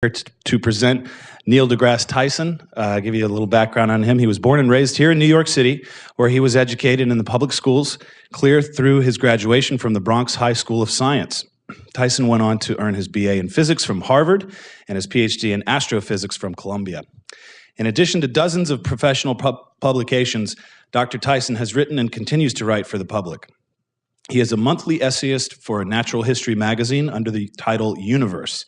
To present Neil deGrasse Tyson. I'll give you a little background on him. He was born and raised here in New York City, where he was educated in the public schools, clear through his graduation from the Bronx High School of Science. Tyson went on to earn his BA in physics from Harvard and his PhD in astrophysics from Columbia. In addition to dozens of professional publications, Dr. Tyson has written and continues to write for the public. He is a monthly essayist for a natural history magazine under the title Universe.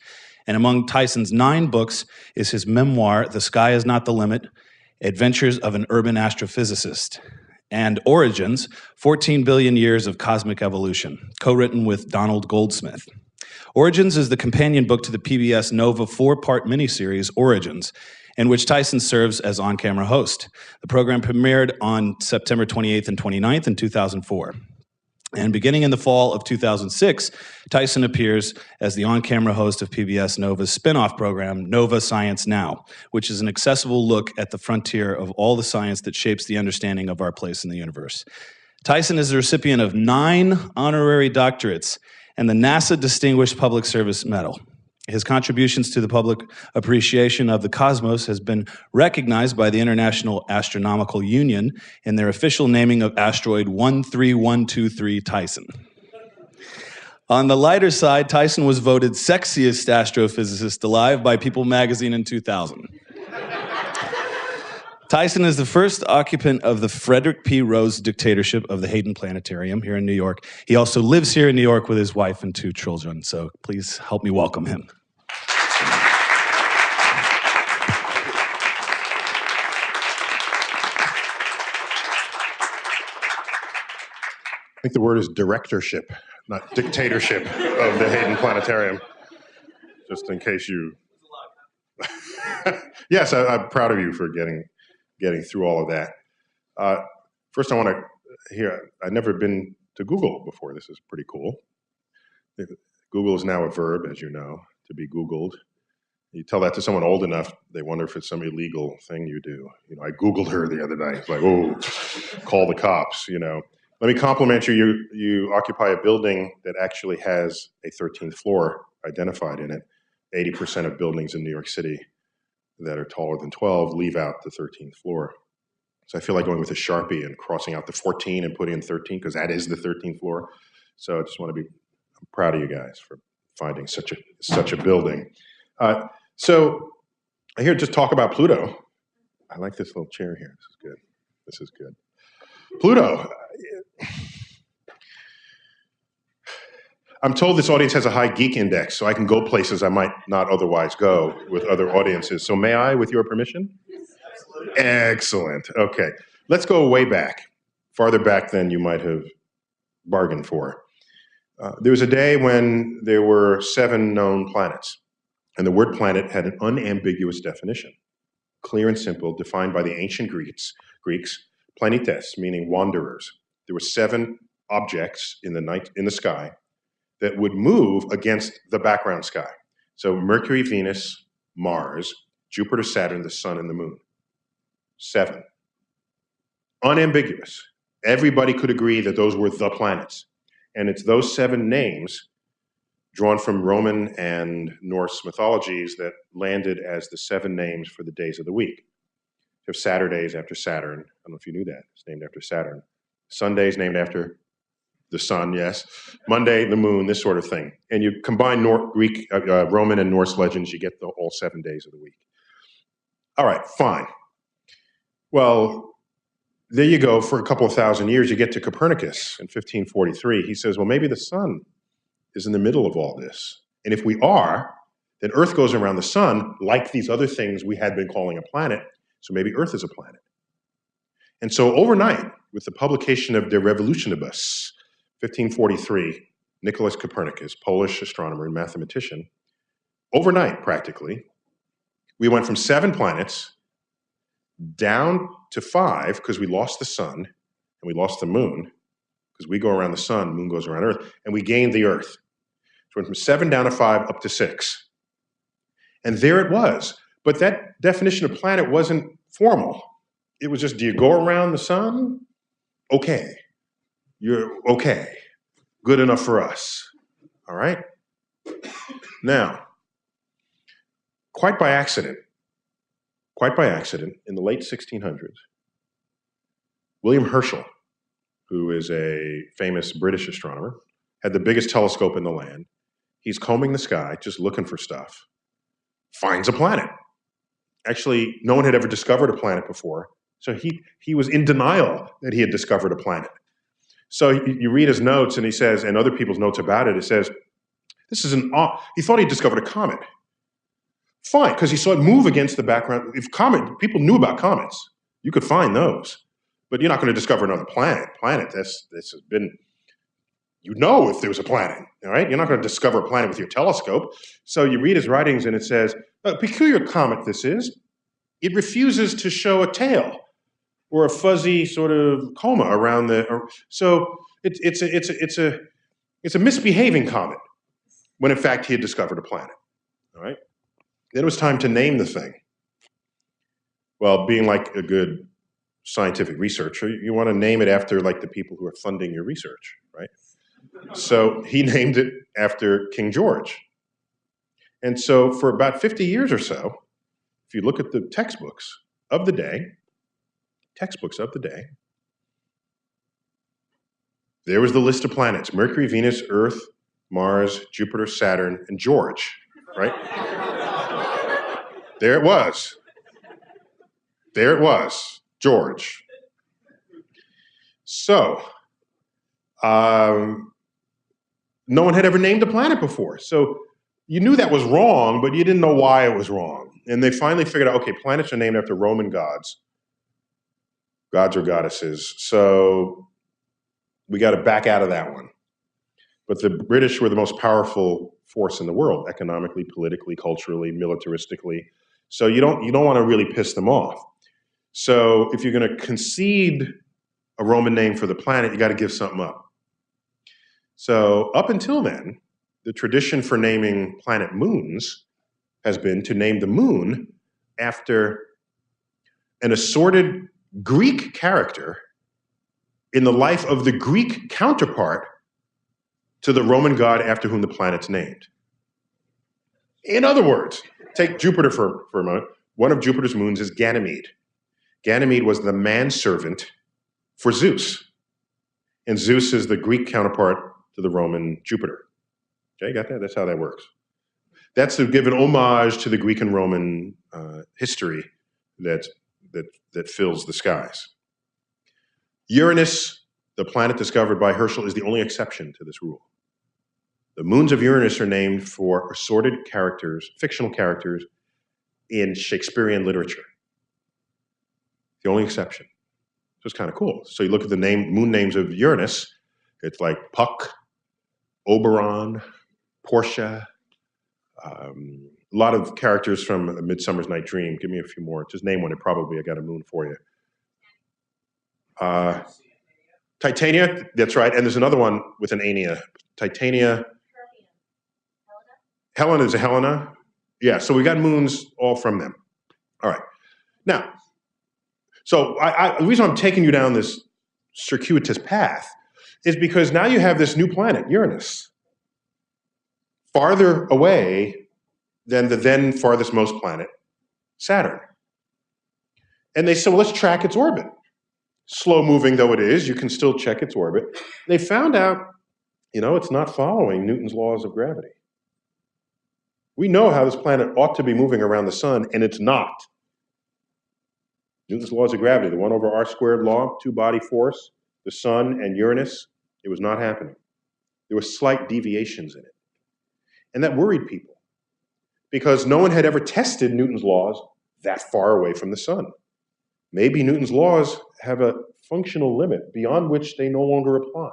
And among Tyson's 9 books is his memoir, The Sky Is Not the Limit, Adventures of an Urban Astrophysicist, and Origins, 14 Billion Years of Cosmic Evolution, co-written with Donald Goldsmith. Origins is the companion book to the PBS Nova 4-part miniseries, Origins, in which Tyson serves as on-camera host. The program premiered on September 28th and 29th in 2004. And beginning in the fall of 2006, Tyson appears as the on-camera host of PBS Nova's spin-off program, Nova Science Now, which is an accessible look at the frontier of all the science that shapes the understanding of our place in the universe. Tyson is the recipient of 9 honorary doctorates and the NASA Distinguished Public Service Medal. His contributions to the public appreciation of the cosmos has been recognized by the International Astronomical Union in their official naming of asteroid 13123 Tyson. On the lighter side, Tyson was voted sexiest astrophysicist alive by People magazine in 2000. Tyson is the first occupant of the Frederick P. Rose Dictatorship of the Hayden Planetarium here in New York. He also lives here in New York with his wife and 2 children, so please help me welcome him. I think the word is directorship, not dictatorship of the Hayden Planetarium, just in case you... Yes, I'm proud of you for getting through all of that. First, I want to hear, I've never been to Google before. This is pretty cool. Google is now a verb, as you know, to be Googled. You tell that to someone old enough, they wonder if it's some illegal thing you do. You know, I Googled her the other night. It's like, oh, call the cops, you know. Let me compliment you. You occupy a building that actually has a 13th floor identified in it. 80% of buildings in New York City that are taller than 12 leave out the 13th floor. So I feel like going with a Sharpie and crossing out the 14 and putting in 13 because that is the 13th floor. So I just want to be I'm proud of you guys for finding such a building. So I hear just talk about Pluto. I like this little chair here. This is good. This is good. Pluto. I'm told this audience has a high geek index, so I can go places I might not otherwise go with other audiences. So may I, with your permission? Absolutely. Excellent. Okay. Let's go way back, farther back than you might have bargained for. There was a day when there were 7 known planets, and the word planet had an unambiguous definition, clear and simple, defined by the ancient Greeks, planetes, meaning wanderers. There were 7 objects in the sky that would move against the background sky. So Mercury, Venus, Mars, Jupiter, Saturn, the Sun, and the Moon. 7. Unambiguous. Everybody could agree that those were the planets. And it's those 7 names drawn from Roman and Norse mythologies that landed as the 7 names for the days of the week. You have Saturdays after Saturn. I don't know if you knew that. It's named after Saturn. Sundays named after the sun, yes. Monday, the moon, this sort of thing. And you combine Greek, Roman, and Norse legends, you get all 7 days of the week. All right, fine. Well, there you go. For a couple of thousand years, you get to Copernicus in 1543. He says, well, maybe the sun is in the middle of all this. And if we are, then Earth goes around the sun like these other things we had been calling a planet. So maybe Earth is a planet. And so overnight, with the publication of De Revolutionibus, 1543, Nicholas Copernicus, Polish astronomer and mathematician, overnight practically, we went from 7 planets down to 5 because we lost the sun and we lost the moon because we go around the sun, the moon goes around Earth, and we gained the Earth. So we went from 7 down to 5 up to 6. And there it was. But that definition of planet wasn't formal. It was just, do you go around the sun? Okay. You're okay. Good enough for us. All right? Now, quite by accident, in the late 1600s, William Herschel, who is a famous British astronomer, had the biggest telescope in the land. He's combing the sky, just looking for stuff, finds a planet. Actually, no one had ever discovered a planet before, so he was in denial that he had discovered a planet. So you read his notes, and he says, and other people's notes about it, it says, this is he thought he discovered a comet. Fine, because he saw it move against the background. People knew about comets. You could find those. But you're not going to discover another planet. This has been, you know if there was a planet, all right? You're not going to discover a planet with your telescope. So you read his writings, and it says, a peculiar comet this is. It refuses to show a tail or a fuzzy sort of coma around so it's a misbehaving comet, when in fact he had discovered a planet, all right? Then it was time to name the thing. Well, being like a good scientific researcher, you want to name it after like the people who are funding your research, right? So he named it after King George. And so for about 50 years or so, if you look at the textbooks of the day, there was the list of planets: Mercury, Venus, Earth, Mars, Jupiter, Saturn, and George, right? There it was. George. So, no one had ever named a planet before. So you knew that was wrong, but you didn't know why it was wrong. And they finally figured out, okay, planets are named after Roman gods or goddesses. So we got to back out of that one. But the British were the most powerful force in the world, economically, politically, culturally, militaristically. So you don't want to really piss them off. So if you're going to concede a Roman name for the planet, you got to give something up. So up until then, the tradition for naming planet moons has been to name the moon after an assorted Greek character in the life of the Greek counterpart to the Roman god after whom the planet's named. In other words, take Jupiter for a moment. One of Jupiter's moons is Ganymede. Ganymede was the manservant for Zeus. And Zeus is the Greek counterpart to the Roman Jupiter. Okay, got that? That's how that works. That's to give an homage to the Greek and Roman history that fills the skies. Uranus, the planet discovered by Herschel, is the only exception to this rule. The moons of Uranus are named for assorted characters, fictional characters in Shakespearean literature. The only exception. So it's kind of cool. So you look at the moon names of Uranus, it's like Puck, Oberon, Portia, a lot of characters from A Midsummer's Night Dream. Give me a few more. Just name one, and probably I got a moon for you. Titania, that's right. And there's another one with an Ania. Titania. Helena is a Helena. Yeah, so we got moons all from them. All right. Now, so the reason I'm taking you down this circuitous path is because now you have this new planet, Uranus, farther away than the then farthest most planet, Saturn. And they said, well, let's track its orbit. Slow moving though it is, you can still check its orbit. They found out, it's not following Newton's laws of gravity. We know how this planet ought to be moving around the sun, and it's not. Newton's laws of gravity, the 1/r² law, two-body force, the sun and Uranus, it was not happening. There were slight deviations in it. And that worried people because no one had ever tested Newton's laws that far away from the sun. Maybe Newton's laws have a functional limit beyond which they no longer apply.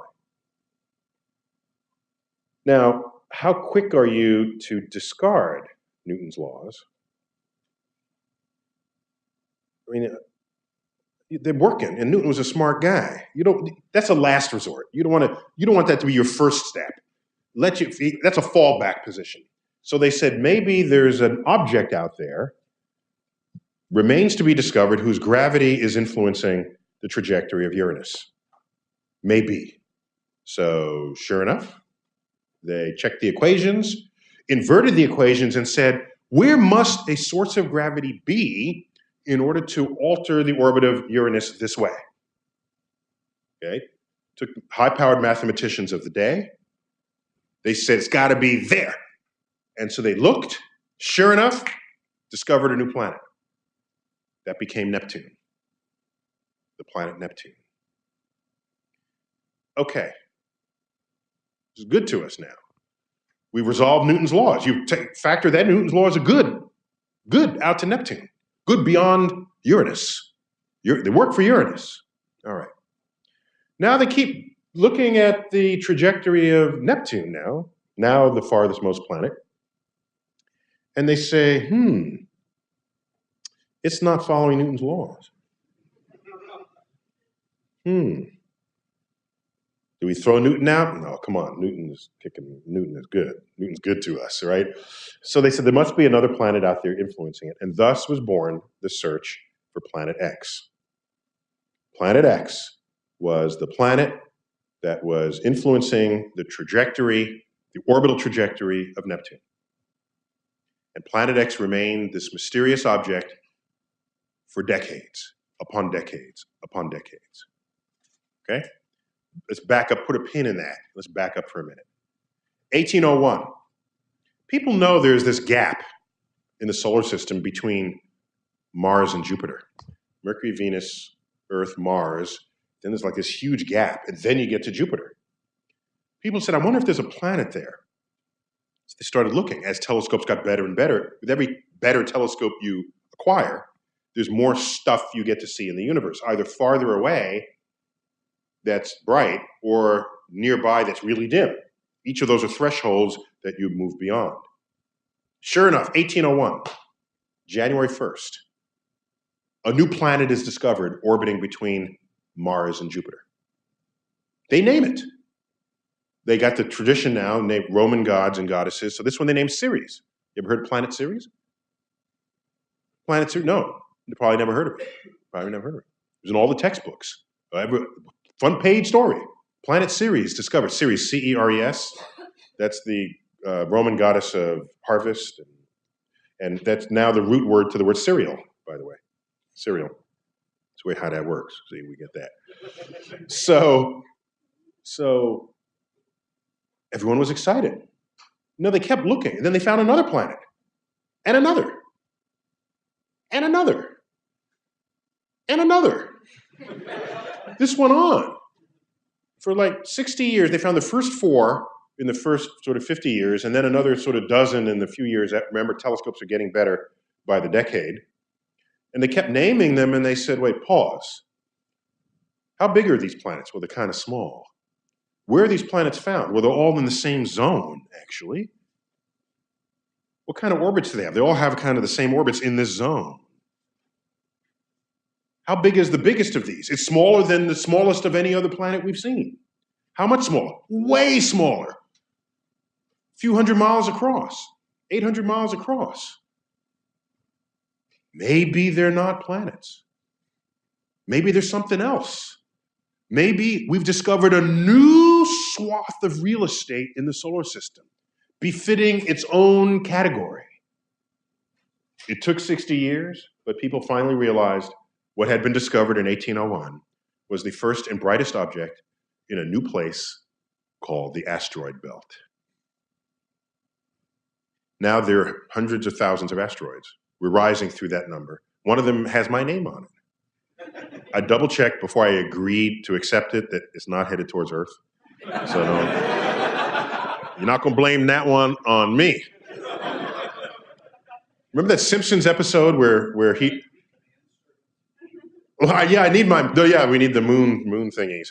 Now, how quick are you to discard Newton's laws? I mean, they're working, and Newton was a smart guy. That's a last resort. You don't want that to be your first step. That's a fallback position. So they said maybe there's an object out there, remains to be discovered, whose gravity is influencing the trajectory of Uranus. Maybe. So sure enough, they checked the equations, inverted the equations, and said, Where must a source of gravity be in order to alter the orbit of Uranus this way? Okay, took high-powered mathematicians of the day. They said it's got to be there. And so they looked, sure enough, discovered a new planet. That became Neptune, the planet Neptune. Okay, this is good to us now. We've resolved Newton's laws. You factor that Newton's laws are good out to Neptune, good beyond Uranus. They work for Uranus. All right. Now they keep looking at the trajectory of Neptune now the farthest most planet, and they say, it's not following Newton's laws. Do we throw Newton out? No, come on. Newton is good. Newton's good to us, right? So they said there must be another planet out there influencing it. And thus was born the search for Planet X. Planet X was the planet that was influencing the trajectory, the orbital trajectory of Neptune. And Planet X remained this mysterious object for decades, upon decades, upon decades. Okay? Let's back up, put a pin in that. Let's back up for a minute. 1801. People know there's this gap in the solar system between Mars and Jupiter. Mercury, Venus, Earth, Mars. Then there's like this huge gap, and then you get to Jupiter. People said, I wonder if there's a planet there. So they started looking as telescopes got better and better. With every better telescope you acquire, there's more stuff you get to see in the universe, either farther away that's bright or nearby that's really dim. Each of those are thresholds that you move beyond. Sure enough, 1801, January 1st, a new planet is discovered orbiting between Mars and Jupiter. They name it. They got the tradition now, named Roman gods and goddesses. So this one they named Ceres. You ever heard of Planet Ceres? Planet Ceres? No, you probably never heard of it. Probably never heard of it. It was in all the textbooks. Front page story. Planet Ceres discovered. Ceres, C-E-R-E-S. That's the Roman goddess of harvest. And that's now the root word to the word cereal, by the way. Cereal. That's the way how that works. See, we get that. So everyone was excited. No, they kept looking. And then they found another planet. And another. And another. And another. This went on. For like 60 years, they found the first 4 in the first sort of 50 years, and then another sort of dozen in the few years. Remember, telescopes are getting better by the decade. And they kept naming them, and they said, wait, pause. How big are these planets? Well, they're kind of small. Where are these planets found? Well, they're all in the same zone, actually. What kind of orbits do they have? They all have kind of the same orbits in this zone. How big is the biggest of these? It's smaller than the smallest of any other planet we've seen. How much smaller? Way smaller. A few hundred miles across. 800 miles across. Maybe they're not planets. Maybe there's something else. Maybe we've discovered a new swath of real estate in the solar system, befitting its own category. It took 60 years, but people finally realized what had been discovered in 1801 was the first and brightest object in a new place called the asteroid belt. Now there are hundreds of thousands of asteroids. We're rising through that number. One of them has my name on it. I double-checked before I agreed to accept it that it's not headed towards Earth. So you're not going to blame that one on me. Remember that Simpsons episode where he... Well, yeah, I need my... Oh, yeah, we need the moon thingies.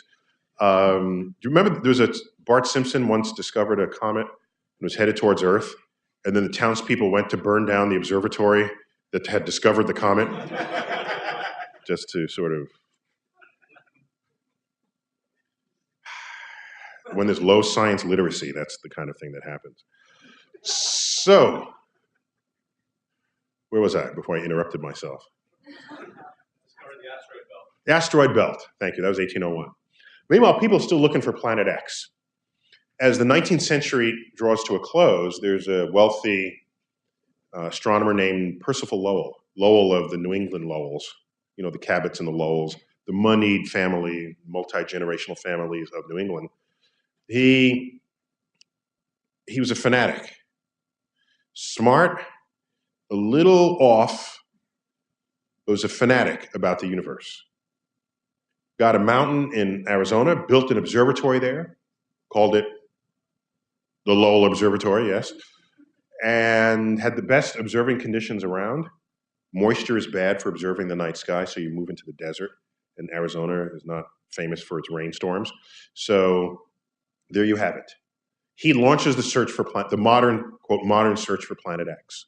Do you remember there was a... Bart Simpson once discovered a comet and was headed towards Earth, and then the townspeople went to burn down the observatory that had discovered the comet, just to sort of... When there's low science literacy, that's the kind of thing that happens. So, where was I before I interrupted myself? The asteroid belt. Thank you. That was 1801. Meanwhile, people are still looking for Planet X. As the 19th century draws to a close, there's a wealthy astronomer named Percival Lowell, Lowell of the New England Lowells, you know, the Cabots and the Lowells, the moneyed family, multi-generational families of New England. He was a fanatic, smart, a little off, but was a fanatic about the universe. Got a mountain in Arizona, built an observatory there, called it the Lowell Observatory, yes, and had the best observing conditions around. Moisture is bad for observing the night sky, so you move into the desert, and Arizona is not famous for its rainstorms. So there you have it. He launches the search for the modern, quote, modern search for Planet X.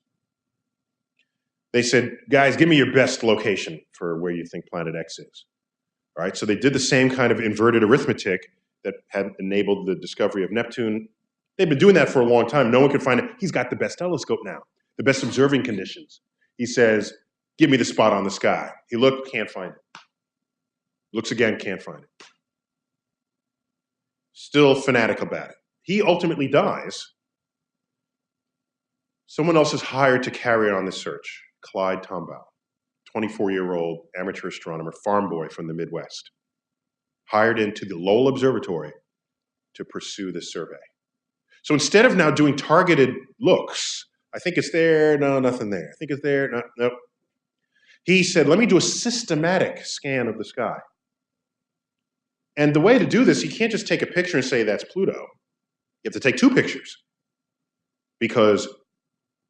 They said, guys, give me your best location for where you think Planet X is. All right, so they did the same kind of inverted arithmetic that had enabled the discovery of Neptune. They've been doing that for a long time. No one could find it. He's got the best telescope now, the best observing conditions. He says, give me the spot on the sky. He looked, can't find it. Looks again, can't find it. Still fanatic about it. He ultimately dies. Someone else is hired to carry on the search, Clyde Tombaugh, 24-year-old amateur astronomer, farm boy from the Midwest, hired into the Lowell Observatory to pursue this survey. So instead of now doing targeted looks, I think it's there, no, nothing there. I think it's there, no, nope. He said, let me do a systematic scan of the sky. And the way to do this, you can't just take a picture and say that's Pluto. You have to take two pictures, because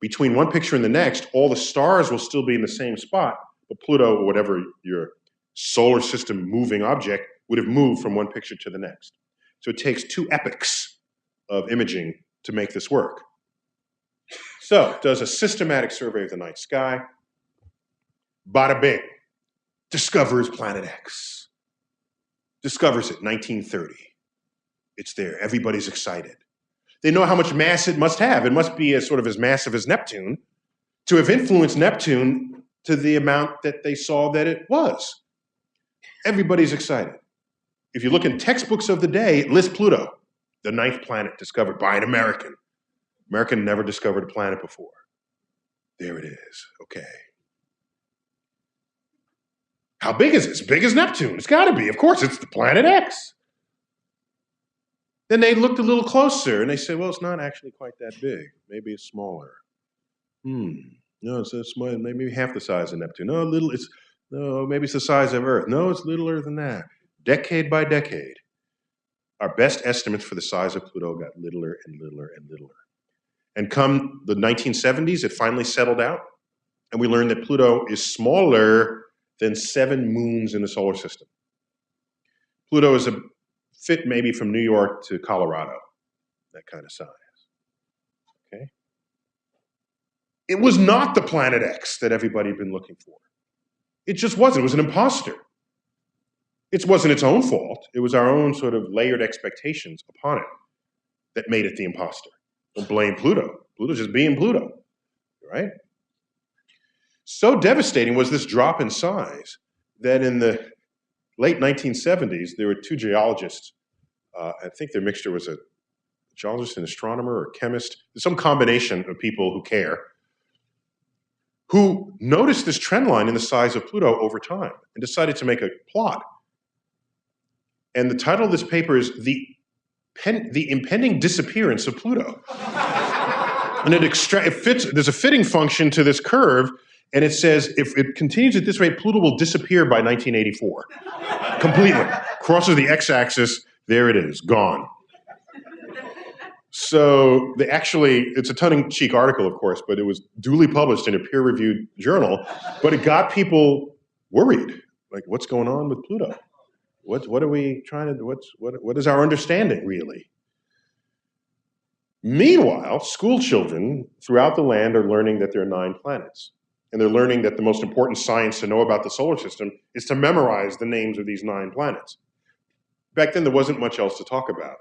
between one picture and the next, all the stars will still be in the same spot, but Pluto, or whatever your solar system moving object, would have moved from one picture to the next. So it takes two epochs of imaging to make this work. So does a systematic survey of the night sky. Bada bing, discovers Planet X. Discovers it, 1930. It's there, everybody's excited. They know how much mass it must have. It must be sort of as massive as Neptune to have influenced Neptune to the amount that they saw that it was. Everybody's excited. If you look in textbooks of the day, it lists Pluto, the 9th planet discovered by an American. American never discovered a planet before. There it is, okay. How big is it? As big as Neptune. It's gotta be, of course, it's the Planet X. Then they looked a little closer and they said, well, it's not actually quite that big. Maybe it's smaller. No, it's small, maybe half the size of Neptune. No, maybe it's the size of Earth. No, it's littler than that. Decade by decade, our best estimates for the size of Pluto got littler and littler and littler. And come the 1970s, it finally settled out, and we learned that Pluto is smaller than 7 moons in the solar system. Pluto is a fit maybe from New York to Colorado, that kind of size. Okay. It was not the Planet X that everybody had been looking for. It just wasn't. It was an imposter. It wasn't its own fault. It was our own sort of layered expectations upon it that made it the imposter. Don't blame Pluto. Pluto's just being Pluto, right? So devastating was this drop in size that in the late 1970s, there were 2 geologists. I think their mixture was a geologist, an astronomer, or a chemist, some combination of people who care, who noticed this trend line in the size of Pluto over time and decided to make a plot. And the title of this paper is The Impending Disappearance of Pluto. And there's a fitting function to this curve, and it says if it continues at this rate, Pluto will disappear by 1984. Completely. Crosses the x-axis, there it is, gone. So it's a tongue-in-cheek article, of course, but it was duly published in a peer-reviewed journal, but it got people worried. Like, what's going on with Pluto? What are we trying to, what is our understanding, really? Meanwhile, school children throughout the land are learning that there are 9 planets. And they're learning that the most important science to know about the solar system is to memorize the names of these 9 planets. Back then, there wasn't much else to talk about.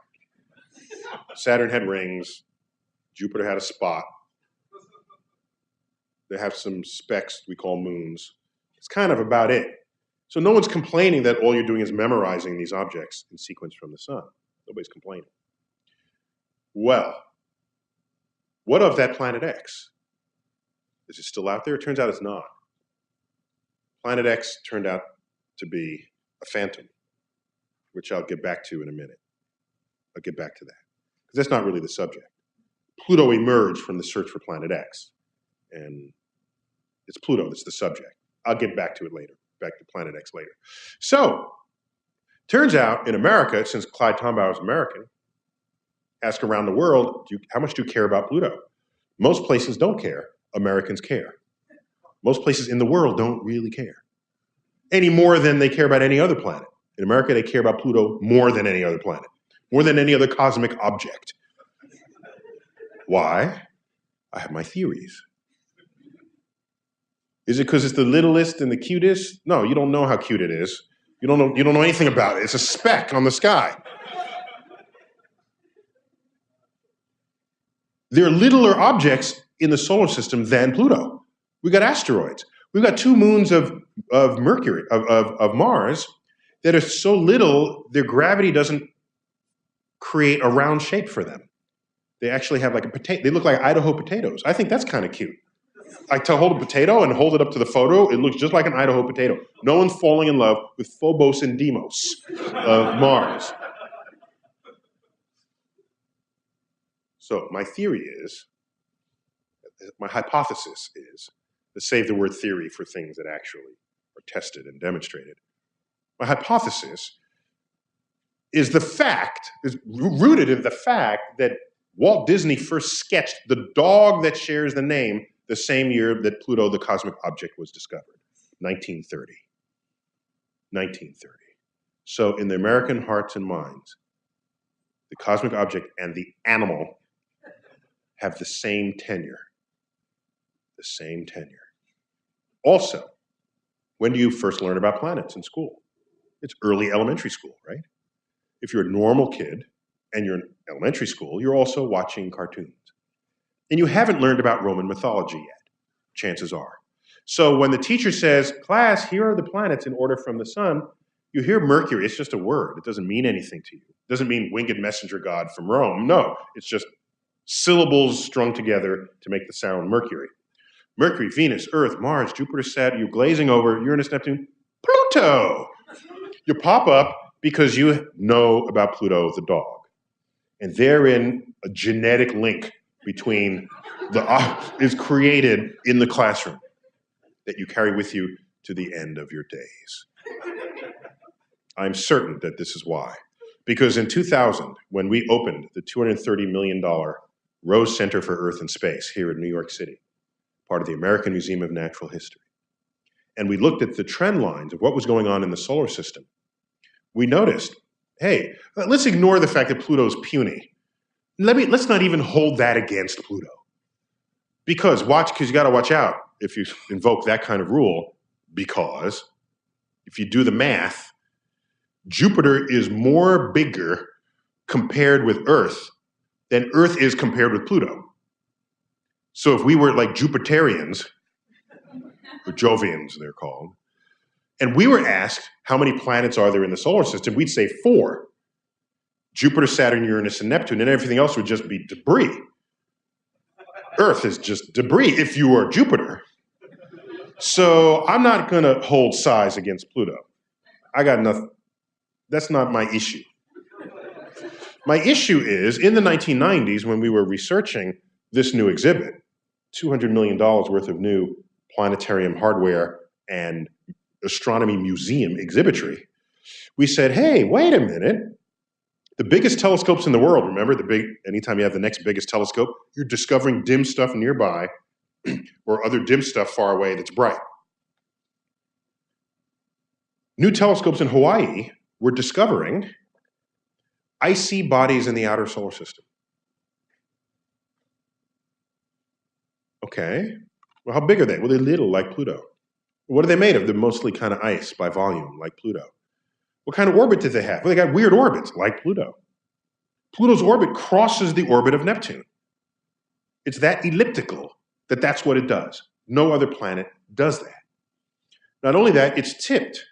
Saturn had rings. Jupiter had a spot. They have some specks we call moons. It's kind of about it. So no one's complaining that all you're doing is memorizing these objects in sequence from the sun. Nobody's complaining. Well, what of that Planet X? Is it still out there? It turns out it's not. Planet X turned out to be a phantom, which I'll get back to in a minute. I'll get back to that, because that's not really the subject. Pluto emerged from the search for Planet X, and it's Pluto that's the subject. I'll get back to it later, back to Planet X later. So, turns out in America, since Clyde Tombaugh is American, ask around the world, how much do you care about Pluto? Most places don't care. Americans care. Most places in the world don't really care, any more than they care about any other planet. In America, they care about Pluto more than any other planet, more than any other cosmic object. Why? I have my theories. Is it because it's the littlest and the cutest? No, you don't know how cute it is. You don't know anything about it. It's a speck on the sky. There are littler objects in the solar system than Pluto. We got asteroids. We've got 2 moons of Mercury, of Mars, that are so little, their gravity doesn't create a round shape for them. They actually have like a potato. They look like Idaho potatoes. I think that's kind of cute. Like to hold a potato and hold it up to the photo, it looks just like an Idaho potato. No one's falling in love with Phobos and Deimos of Mars. So my theory is, my hypothesis is, to save the word theory for things that actually are tested and demonstrated. My hypothesis is rooted in the fact that Walt Disney first sketched the dog that shares the name the same year that Pluto, the cosmic object, was discovered, 1930. 1930. So in the American hearts and minds, the cosmic object and the animal have the same tenure. The same tenure. Also, when do you first learn about planets in school? It's early elementary school, right? If you're a normal kid and you're in elementary school, you're also watching cartoons. And you haven't learned about Roman mythology yet, chances are. So when the teacher says, class, here are the planets in order from the sun, you hear Mercury, it's just a word. It doesn't mean anything to you. It doesn't mean winged messenger god from Rome. No, it's just syllables strung together to make the sound Mercury. Mercury, Venus, Earth, Mars, Jupiter, Saturn, you're glazing over Uranus, Neptune, Pluto. You pop up because you know about Pluto the dog. And therein, a genetic link between is created in the classroom that you carry with you to the end of your days. I'm certain that this is why. Because in 2000, when we opened the $230 million Rose Center for Earth and Space here in New York City, part of the American Museum of Natural History, and we looked at the trend lines of what was going on in the solar system, we noticed, hey, let's ignore the fact that Pluto's puny. Let's not even hold that against Pluto. Because you got to watch out if you invoke that kind of rule, because if you do the math, Jupiter is more bigger compared with Earth than Earth is compared with Pluto. So if we were like Jupiterians, or Jovians they're called, and we were asked how many planets are there in the solar system, we'd say 4. Jupiter, Saturn, Uranus, and Neptune, and everything else would just be debris. Earth is just debris if you are Jupiter. So I'm not going to hold size against Pluto. I got nothing. That's not my issue. My issue is, in the 1990s, when we were researching this new exhibit, $200 million worth of new planetarium hardware and astronomy museum exhibitry, we said, hey, wait a minute. The biggest telescopes in the world, remember, anytime you have the next biggest telescope, you're discovering dim stuff nearby or other dim stuff far away that's bright. New telescopes in Hawaii were discovering icy bodies in the outer solar system. Okay, well, how big are they? Well, they're little, like Pluto. What are they made of? They're mostly kind of ice by volume, like Pluto. What kind of orbit did they have? Well, they got weird orbits, like Pluto. Pluto's orbit crosses the orbit of Neptune. It's that elliptical that that's what it does. No other planet does that. Not only that, it's tipped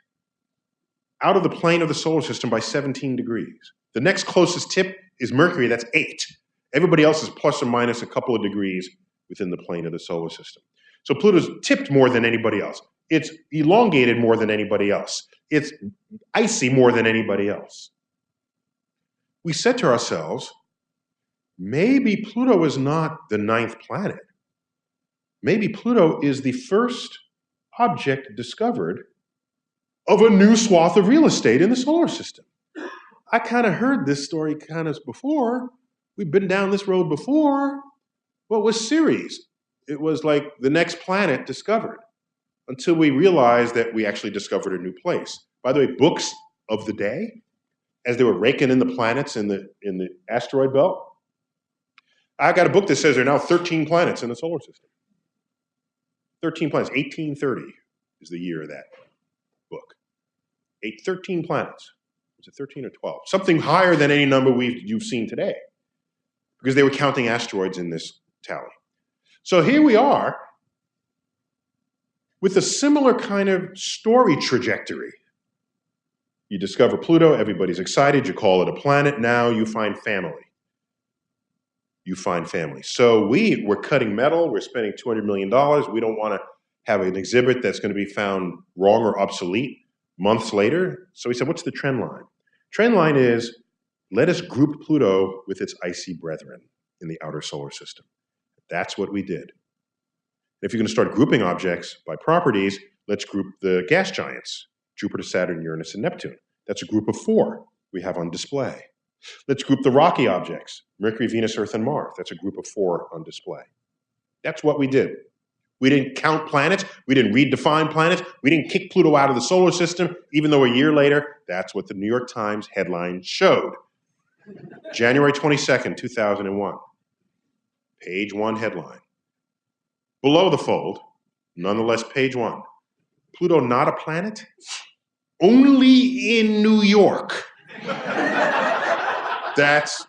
out of the plane of the solar system by 17 degrees. The next closest tip is Mercury, that's 8. Everybody else is plus or minus a couple of degrees within the plane of the solar system. So Pluto's tipped more than anybody else. It's elongated more than anybody else. It's icy more than anybody else. We said to ourselves, maybe Pluto is not the 9th planet. Maybe Pluto is the first object discovered of a new swath of real estate in the solar system. I kind of heard this story kind of before. We've been down this road before. What was Ceres? It was like the next planet discovered until we realized that we actually discovered a new place. By the way, books of the day, as they were raking in the planets in the asteroid belt, I got a book that says there are now 13 planets in the solar system. 13 planets. 1830 is the year of that book. 13 planets. Was it 13 or 12? Something higher than any number you've seen today, because they were counting asteroids in this tally. So here we are with a similar kind of story trajectory. You discover Pluto, everybody's excited, you call it a planet, now you find family. You find family. So we're cutting metal, we're spending $200 million, we don't want to have an exhibit that's going to be found wrong or obsolete months later. So we said, what's the trend line? Trend line is, let us group Pluto with its icy brethren in the outer solar system. That's what we did. If you're going to start grouping objects by properties, let's group the gas giants, Jupiter, Saturn, Uranus, and Neptune. That's a group of 4 we have on display. Let's group the rocky objects, Mercury, Venus, Earth, and Mars. That's a group of 4 on display. That's what we did. We didn't count planets. We didn't redefine planets. We didn't kick Pluto out of the solar system, even though a year later, that's what the New York Times headline showed. January 22nd, 2001. Page 1 headline. Below the fold, nonetheless, page 1. Pluto not a planet? Only in New York. That's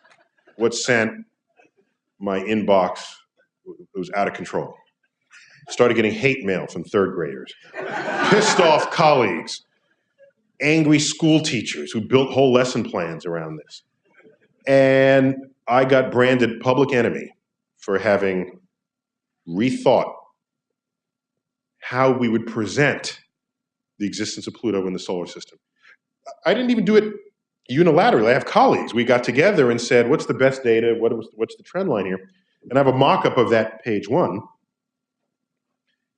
what sent my inbox. It was out of control. Started getting hate mail from 3rd graders. Pissed off colleagues. Angry school teachers who built whole lesson plans around this. And I got branded public enemy for having rethought how we would present the existence of Pluto in the solar system. I didn't even do it unilaterally. I have colleagues. We got together and said, what's the best data? What's the trend line here? And I have a mock-up of that page 1.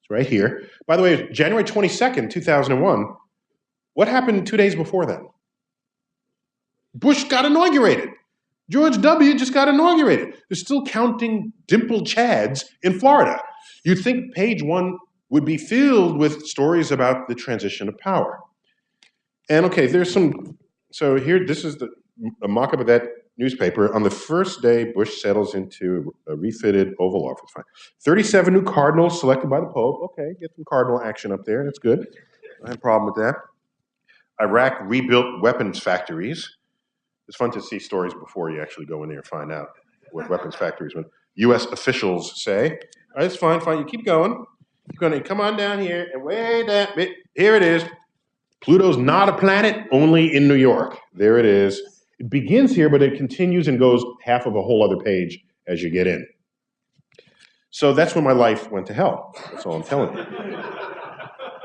It's right here. By the way, January 22nd, 2001, what happened 2 days before that? Bush got inaugurated. George W. just got inaugurated. They're still counting dimpled chads in Florida. You'd think page 1 would be filled with stories about the transition of power. And okay, there's some, so here, this is a mock-up of that newspaper. On the first day, Bush settles into a refitted Oval Office. Fine. 37 new cardinals selected by the Pope. Okay, get some cardinal action up there. That's good. I have a problem with that. Iraq rebuilt weapons factories. It's fun to see stories before you actually go in there and find out what weapons factories were. U.S. officials say, all right, it's fine, you keep going. You're going to come on down here and wait that bit. Here it is. Pluto's not a planet, only in New York. There it is. It begins here, but it continues and goes half of a whole other page as you get in. So that's when my life went to hell. That's all I'm telling you.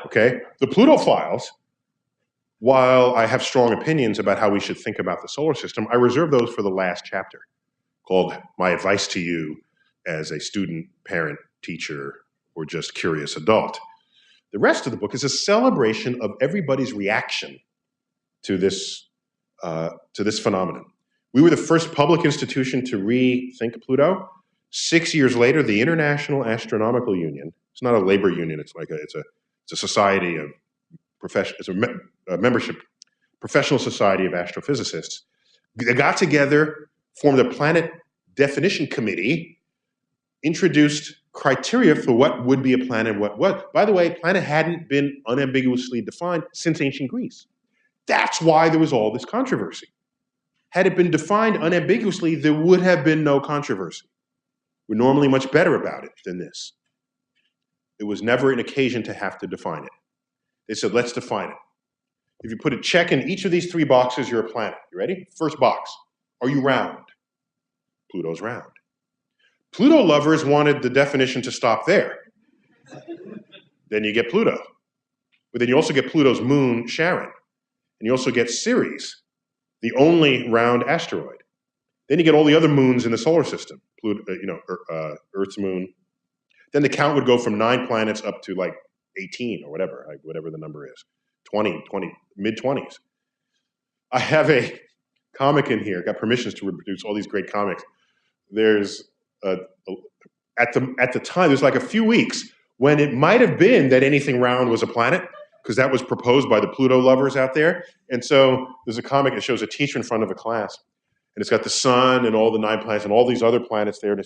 Okay? The Pluto files, while I have strong opinions about how we should think about the solar system, I reserve those for the last chapter, called My Advice to You as a Student, Parent, Teacher, or just Curious Adult. The rest of the book is a celebration of everybody's reaction to this phenomenon. We were the first public institution to rethink Pluto. 6 years later, the International Astronomical Union, it's not a labor union, it's a society of it's a membership, professional society of astrophysicists. They got together, formed a planet definition committee, introduced criteria for what would be a planet and what was. By the way, planet hadn't been unambiguously defined since ancient Greece. That's why there was all this controversy. Had it been defined unambiguously, there would have been no controversy. We're normally much better about it than this. It was never an occasion to have to define it. They said, let's define it. If you put a check in each of these 3 boxes, you're a planet. You ready? First box, are you round? Pluto's round. Pluto lovers wanted the definition to stop there. Then you get Pluto. But then you also get Pluto's moon, Charon. And you also get Ceres, the only round asteroid. Then you get all the other moons in the solar system, Pluto, Earth's moon. Then the count would go from 9 planets up to like 18 or whatever, like whatever the number is, 20, mid-20s. I have a comic in here, got permissions to reproduce all these great comics. There's, at the time, there's like a few weeks when it might have been that anything round was a planet, because that was proposed by the Pluto lovers out there. And so there's a comic that shows a teacher in front of a class, and it's got the sun and all the 9 planets and all these other planets there, and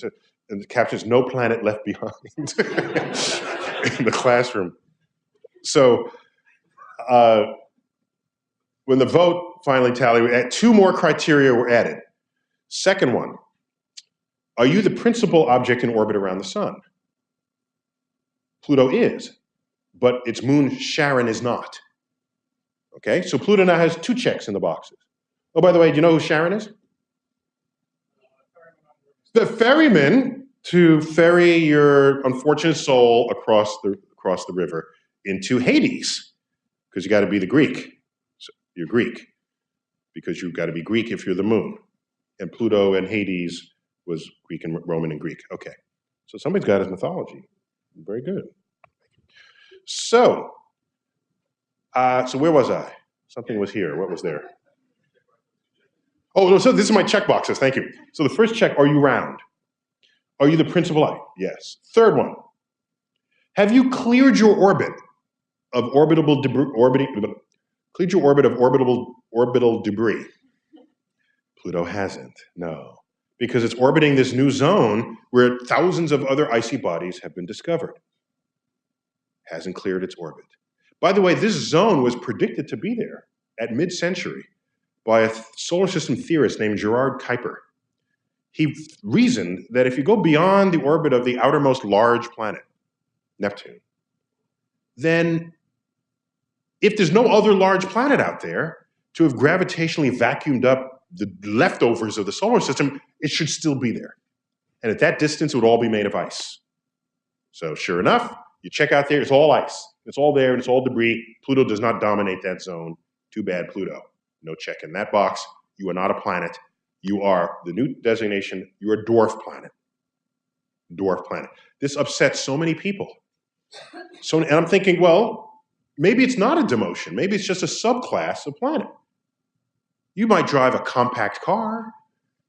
the caption is "No planet left behind" in the classroom. So when the vote finally tallied, 2 more criteria were added. Second one, are you the principal object in orbit around the sun? Pluto is, but its moon Charon is not. Okay, so Pluto now has 2 checks in the boxes. Oh, by the way, do you know who Charon is? The ferryman to ferry your unfortunate soul across the river into Hades, because you got to be the Greek. So you're Greek, because you've got to be Greek if you're the moon. And Pluto and Hades was Greek and Roman and Greek. Okay, so somebody's got his mythology. Very good. So where was I? Something was here. What was there? Oh, no, so this is my check boxes. Thank you. So the first check, are you round? Are you the principal eye? Yes. Third one, have you cleared your orbit of orbital debris? Pluto hasn't, no. Because it's orbiting this new zone where thousands of other icy bodies have been discovered. Hasn't cleared its orbit. By the way, this zone was predicted to be there at mid-century by a solar system theorist named Gerard Kuiper. He reasoned that if you go beyond the orbit of the outermost large planet, Neptune, then if there's no other large planet out there to have gravitationally vacuumed up the leftovers of the solar system, it should still be there. And at that distance, it would all be made of ice. So sure enough, you check out there, it's all ice. It's all there, and it's all debris. Pluto does not dominate that zone. Too bad, Pluto. No check in that box. You are not a planet. You are, the new designation, you're a dwarf planet. Dwarf planet. This upsets so many people. And I'm thinking, well, maybe it's not a demotion. Maybe it's just a subclass of planet. You might drive a compact car.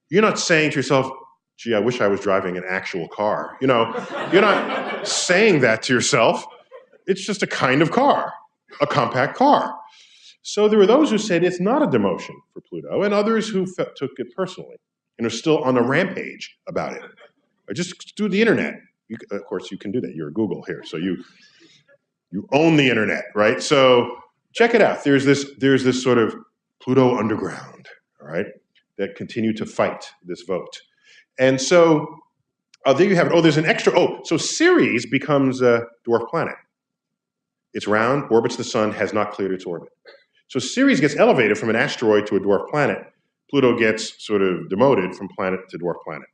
You're not saying to yourself, gee, I wish I was driving an actual car. You know, you're not saying that to yourself. It's just a kind of car, a compact car. So there were those who said it's not a demotion for Pluto, and others who took it personally and are still on a rampage about it. Or just do the internet. Of course, you can do that. You're a Google here, so you own the internet, right? So check it out. There's this sort of Pluto underground, all right, that continue to fight this vote. And so there you have it. Oh, there's an extra. Oh, so Ceres becomes a dwarf planet. It's round, orbits the sun, has not cleared its orbit. So Ceres gets elevated from an asteroid to a dwarf planet. Pluto gets sort of demoted from planet to dwarf planet.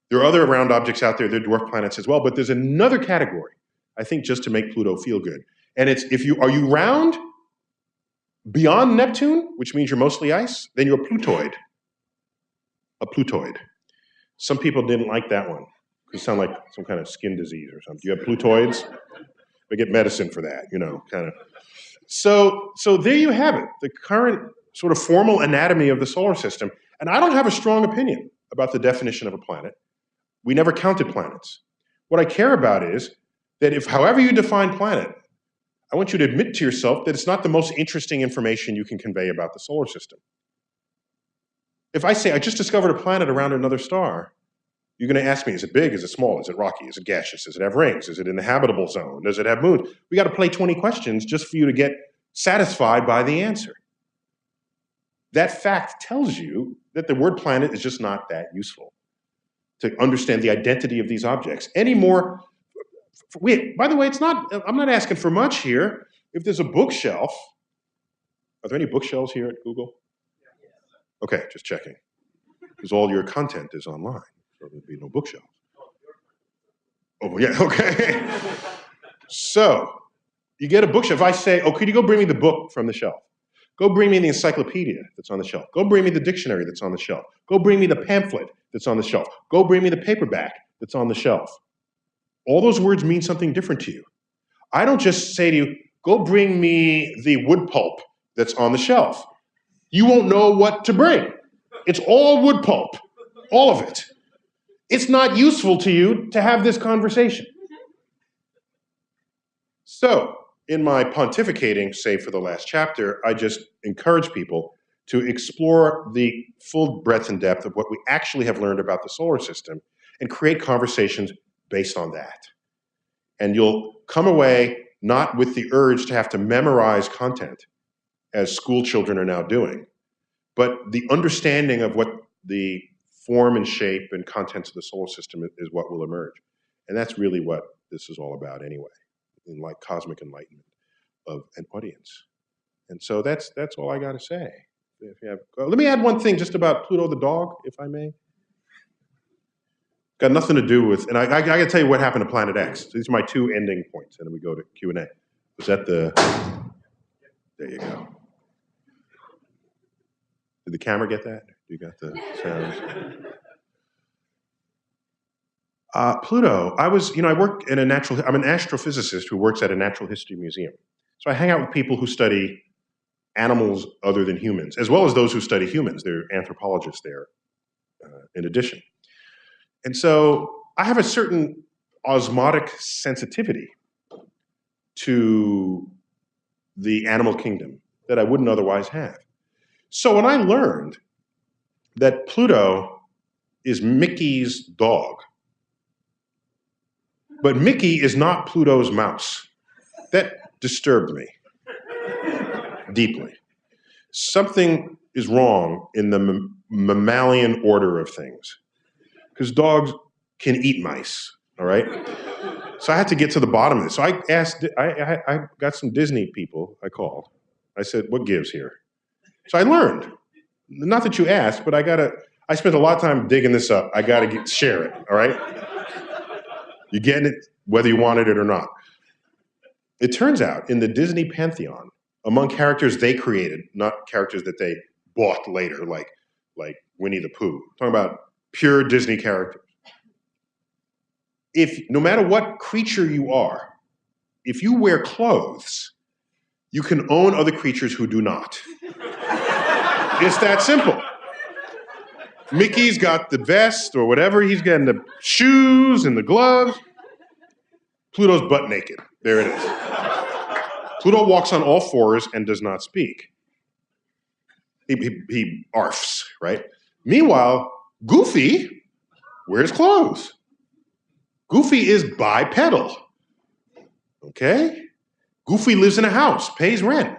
There are other round objects out there, they're dwarf planets as well, but there's another category, I think, just to make Pluto feel good. And it's, are you round beyond Neptune, which means you're mostly ice, then you're a Plutoid. A Plutoid. Some people didn't like that one. It sounded like some kind of skin disease or something. Do you have Plutoids? They get medicine for that, you know, kind of. So there you have it, the current sort of formal anatomy of the solar system. And I don't have a strong opinion about the definition of a planet. We never counted planets. What I care about is that if, however you define planet, I want you to admit to yourself that it's not the most interesting information you can convey about the solar system. If I say, I just discovered a planet around another star, you're going to ask me, is it big, is it small, is it rocky, is it gaseous, does it have rings, is it in the habitable zone, does it have moons? We got to play 20 questions just for you to get satisfied by the answer. That fact tells you that the word planet is just not that useful to understand the identity of these objects anymore. Wait, by the way, I'm not asking for much here. If there's a bookshelf, are there any bookshelves here at Google? Okay, just checking. Because all your content is online. So there'd be no bookshelf. Oh, yeah, okay. So, you get a bookshelf. If I say, oh, could you go bring me the book from the shelf? Go bring me the encyclopedia that's on the shelf. Go bring me the dictionary that's on the shelf. Go bring me the pamphlet that's on the shelf. Go bring me the paperback that's on the shelf. All those words mean something different to you. I don't just say to you, go bring me the wood pulp that's on the shelf. You won't know what to bring. It's all wood pulp, all of it. It's not useful to you to have this conversation. So, in my pontificating, say for the last chapter, I just encourage people to explore the full breadth and depth of what we actually have learned about the solar system and create conversations based on that. And you'll come away not with the urge to have to memorize content, as school children are now doing, but the understanding of what the form and shape and contents of the solar system is what will emerge. And that's really what this is all about anyway, in like cosmic enlightenment of an audience. And so that's all I got to say. If you have, let me add one thing just about Pluto the dog, if I may. Got nothing to do with, and I got to tell you what happened to Planet X. These are my two ending points, and then we go to Q&A. Was that the, there you go. Did the camera get that? You got the sounds? Pluto, I work in I'm an astrophysicist who works at a natural history museum. So I hang out with people who study animals other than humans, as well as those who study humans. They're anthropologists there, in addition. And so I have a certain osmotic sensitivity to the animal kingdom that I wouldn't otherwise have. So when I learned that Pluto is Mickey's dog, but Mickey is not Pluto's mouse, that disturbed me deeply. Something is wrong in the mammalian order of things, because dogs can eat mice, all right? So I had to get to the bottom of this. So I asked, I got some Disney people, I called. I said, what gives here? So I learned, not that you asked, but I spent a lot of time digging this up. I gotta share it, all right? You're getting it whether you wanted it or not. It turns out in the Disney pantheon, among characters they created, not characters that they bought later, like Winnie the Pooh, I'm talking about pure Disney characters. No matter what creature you are, if you wear clothes, you can own other creatures who do not. It's that simple. Mickey's got the vest or whatever, he's getting the shoes and the gloves. Pluto's butt naked. There it is. Pluto walks on all fours and does not speak. He arfs, right? Meanwhile, Goofy wears clothes. Goofy is bipedal, okay? Goofy lives in a house, pays rent,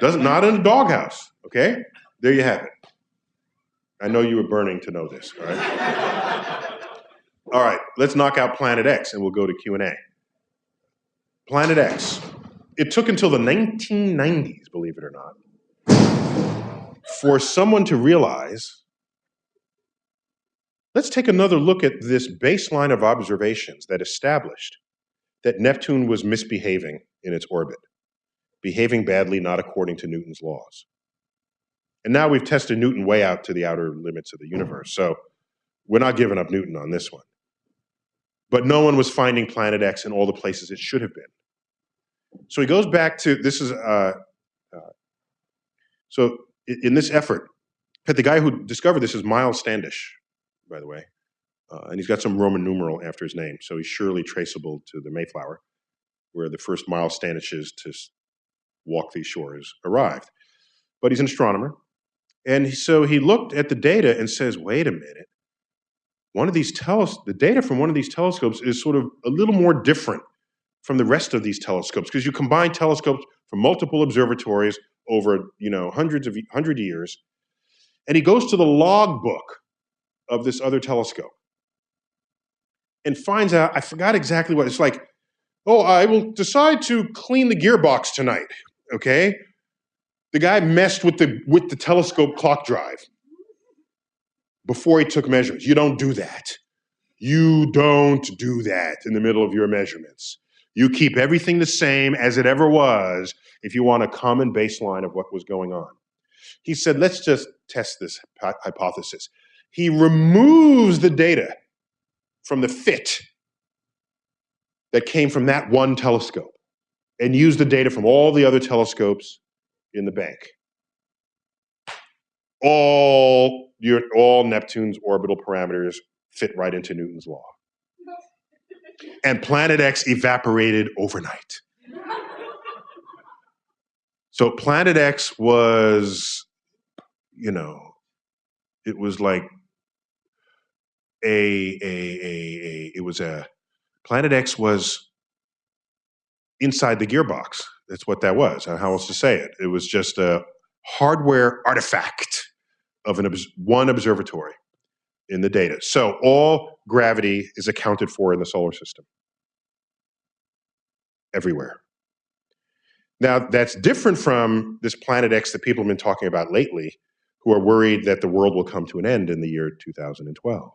not in a doghouse, okay? There you have it. I know you were burning to know this, all right? All right, let's knock out Planet X and we'll go to Q&A. Planet X. It took until the 1990s, believe it or not, for someone to realize, let's take another look at this baseline of observations that established that Neptune was misbehaving in its orbit, behaving badly not according to Newton's laws. And now we've tested Newton way out to the outer limits of the universe, so we're not giving up Newton on this one. But no one was finding Planet X in all the places it should have been. So he goes back to, so in this effort, the guy who discovered this is Miles Standish, by the way, and he's got some Roman numeral after his name, so he's surely traceable to the Mayflower, where the first Miles Standishes to walk these shores arrived. But he's an astronomer, and so he looked at the data and says, wait a minute, the data from one of these telescopes is sort of a little more different from the rest of these telescopes, because you combine telescopes from multiple observatories over, 100 years, and he goes to the logbook of this other telescope and finds out, I forgot exactly what, it's like, oh, I will decide to clean the gearbox tonight, okay? The guy messed with the telescope clock drive before he took measurements. You don't do that. You don't do that in the middle of your measurements. You keep everything the same as it ever was if you want a common baseline of what was going on. He said, let's just test this hypothesis. He removes the data from the fit that came from that one telescope and used the data from all the other telescopes in the bank. All Neptune's orbital parameters fit right into Newton's law. And Planet X evaporated overnight. So Planet X was, it was like Planet X was inside the gearbox. That's what that was. How else to say it? It was just a hardware artifact of one observatory in the data. So all gravity is accounted for in the solar system. Everywhere. Now, that's different from this Planet X that people have been talking about lately, who are worried that the world will come to an end in the year 2012.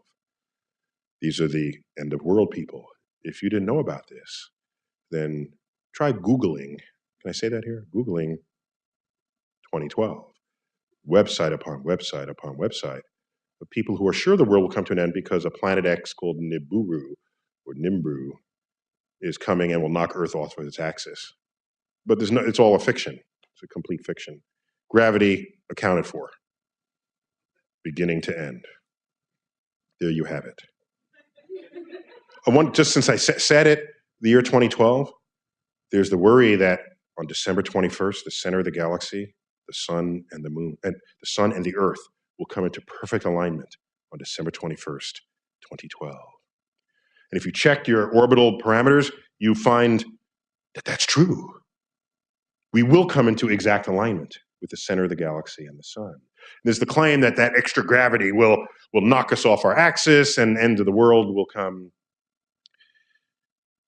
These are the end of world people. If you didn't know about this, then try Googling. Can I say that here? Googling 2012. Website upon website upon website of people who are sure the world will come to an end because a Planet X called Nibiru or Nimbru is coming and will knock Earth off of its axis. But it's all a fiction. It's a complete fiction. Gravity accounted for, beginning to end. There you have it. Just since I said it, the year 2012, there's the worry that on December 21st, the center of the galaxy, the sun and the moon, and the sun and the Earth will come into perfect alignment on December 21st, 2012. And if you check your orbital parameters, you find that that's true. We will come into exact alignment with the center of the galaxy and the sun. And there's the claim that that extra gravity will knock us off our axis and end of the world will come.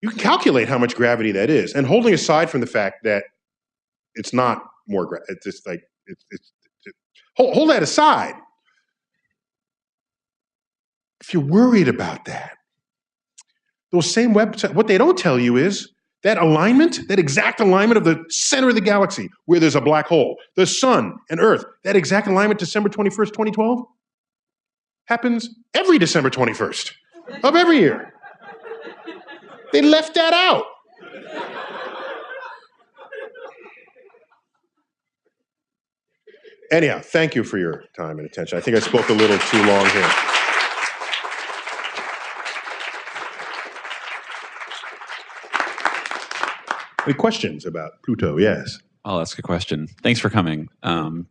You can calculate how much gravity that is. And holding aside from the fact that it's not more gravity, it's just like, hold that aside. If you're worried about that, those same websites, what they don't tell you is that alignment, that exact alignment of the center of the galaxy where there's a black hole, the sun and Earth, that exact alignment December 21st, 2012, happens every December 21st of every year. They left that out. Anyhow, thank you for your time and attention. I think I spoke a little too long here. Any questions about Pluto? Yes. I'll ask a question. Thanks for coming.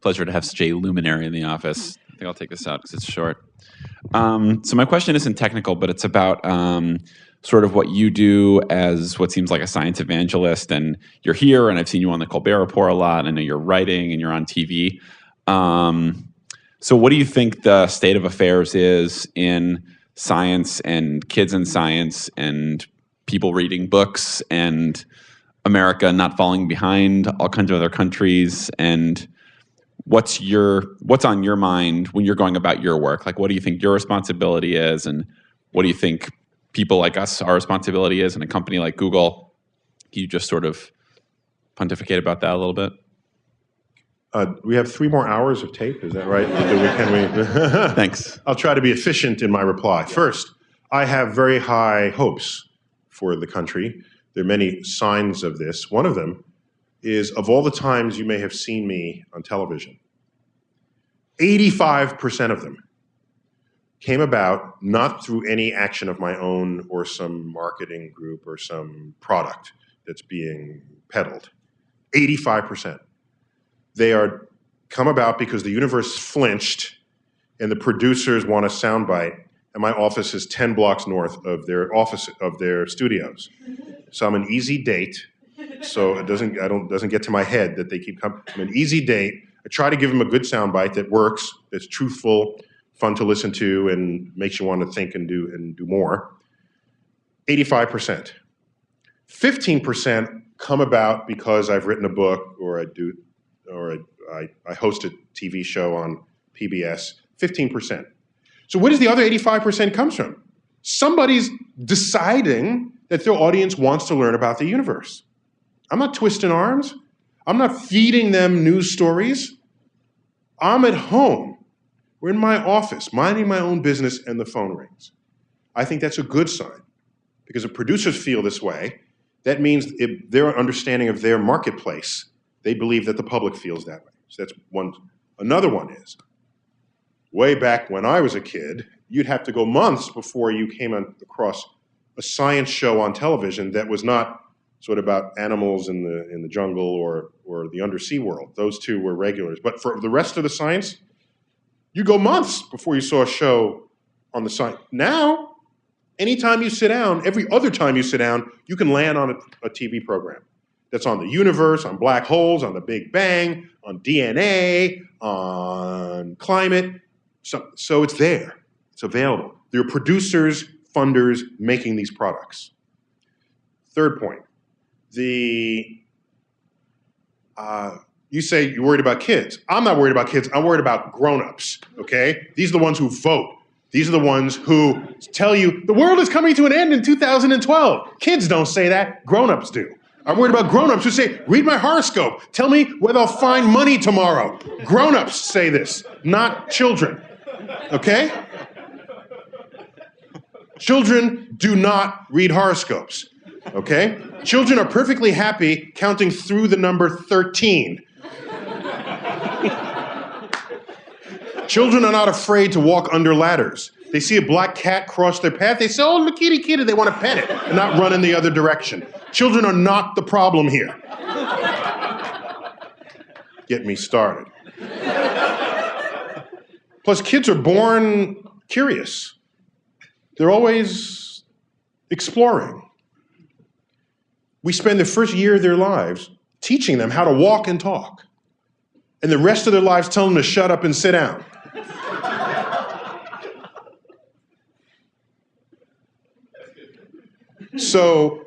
Pleasure to have such a luminary in the office. I think I'll take this out because it's short. So my question isn't technical, but it's about sort of what you do as what seems like a science evangelist. And you're here, and I've seen you on the Colbert Report a lot. I know you're writing, and you're on TV. So what do you think the state of affairs is in science and kids in science and people reading books and America not falling behind all kinds of other countries? And what's on your mind when you're going about your work? Like, what do you think your responsibility is, and what do you think people like us, our responsibility is in a company like Google? Can you just sort of pontificate about that a little bit? We have 3 more hours of tape, is that right? Thanks. I'll try to be efficient in my reply. First, I have very high hopes for the country. There are many signs of this. One of them is, of all the times you may have seen me on television, 85% of them came about not through any action of my own or some marketing group or some product that's being peddled. 85%. They are come about because the universe flinched and the producers want a soundbite, and my office is 10 blocks north of their studios. So I'm an easy date. So it doesn't get to my head that they keep coming. I'm an easy date. I try to give them a good soundbite that works, that's truthful, fun to listen to, and makes you want to think and do more. 85%. 15% come about because I've written a book, or I host a TV show on PBS. 15%. So where does the other 85% comes from? Somebody's deciding that their audience wants to learn about the universe. I'm not twisting arms. I'm not feeding them news stories. I'm at home. We're in my office, minding my own business, and the phone rings. I think that's a good sign, because if producers feel this way, that means if their understanding of their marketplace, they believe that the public feels that way. So that's one. Another one is, way back when I was a kid, you'd have to go months before you came across a science show on television that was not sort of about animals in the jungle or the undersea world. Those two were regulars. But for the rest of the science, you go months before you saw a show on the science. Now, anytime you sit down, every other time you sit down, you can land on a TV program that's on the universe, on black holes, on the Big Bang, on DNA, on climate. So it's there. It's available. There are producers, funders making these products. Third point. You say you're worried about kids. I'm not worried about kids. I'm worried about grown-ups, okay? These are the ones who vote. These are the ones who tell you the world is coming to an end in 2012. Kids don't say that. Grown-ups do. I'm worried about grown-ups who say, read my horoscope. Tell me whether I'll find money tomorrow. Grown-ups say this, not children, okay? Children do not read horoscopes, okay? Children are perfectly happy counting through the number 13. Children are not afraid to walk under ladders. They see a black cat cross their path, they say, oh, look, kitty, kitty. They want to pet it and not run in the other direction. Children are not the problem here. Get me started. Plus, kids are born curious. They're always exploring. We spend the first year of their lives teaching them how to walk and talk, and the rest of their lives telling them to shut up and sit down. So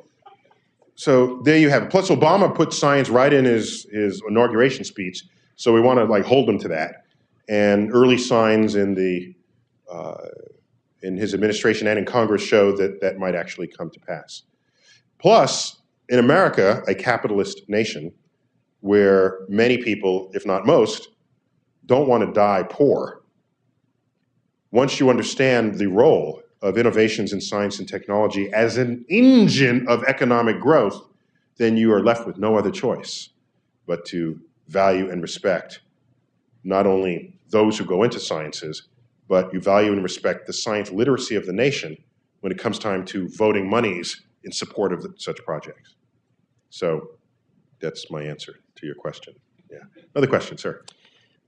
there you have it. Plus, Obama put science right in his inauguration speech, so we want to hold him to that. And early signs in his administration and in Congress show that might actually come to pass. Plus, in America, a capitalist nation, where many people, if not most, don't want to die poor, once you understand the role of innovations in science and technology as an engine of economic growth, then you are left with no other choice but to value and respect not only those who go into sciences, but you value and respect the science literacy of the nation when it comes time to voting monies in support of such projects. So that's my answer to your question. Yeah. Another question, sir.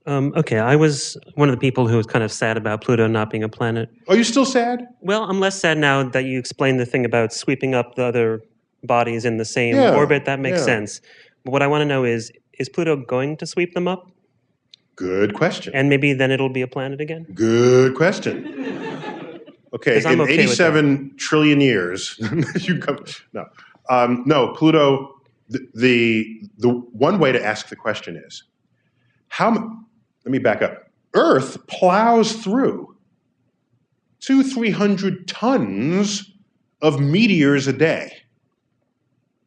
Okay, I was one of the people who was kind of sad about Pluto not being a planet. Are you still sad? Well, I'm less sad now that you explained the thing about sweeping up the other bodies in the same orbit. That makes sense. But what I want to know is Pluto going to sweep them up? Good question. And maybe then it'll be a planet again? Good question. Okay, in 87 trillion years, you come. No, no. Pluto. The one way to ask the question is, let me back up. Earth plows through 200-300 tons of meteors a day.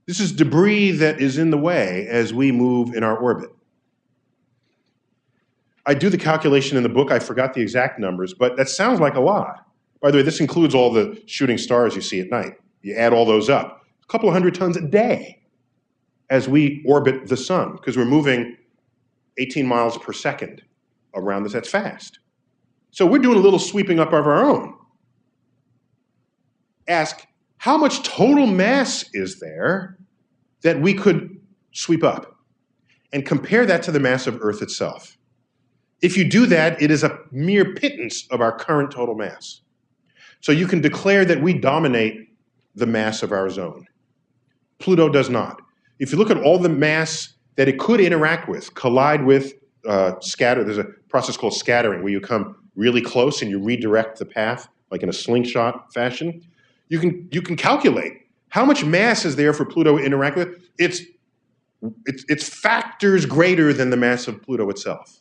This is debris that is in the way as we move in our orbit. I do the calculation in the book. I forgot the exact numbers, but that sounds like a lot. By the way, this includes all the shooting stars you see at night. You add all those up. A couple of hundred tons a day as we orbit the sun, because we're moving 18 miles per second around this. That's fast. So we're doing a little sweeping up of our own. Ask, how much total mass is there that we could sweep up? And compare that to the mass of Earth itself. If you do that, it is a mere pittance of our current total mass. So you can declare that we dominate the mass of our zone. Pluto does not. If you look at all the mass that it could interact with, collide with, scatter, there's a process called scattering where you come really close and you redirect the path, like in a slingshot fashion. You can calculate how much mass is there for Pluto to interact with. It's factors greater than the mass of Pluto itself.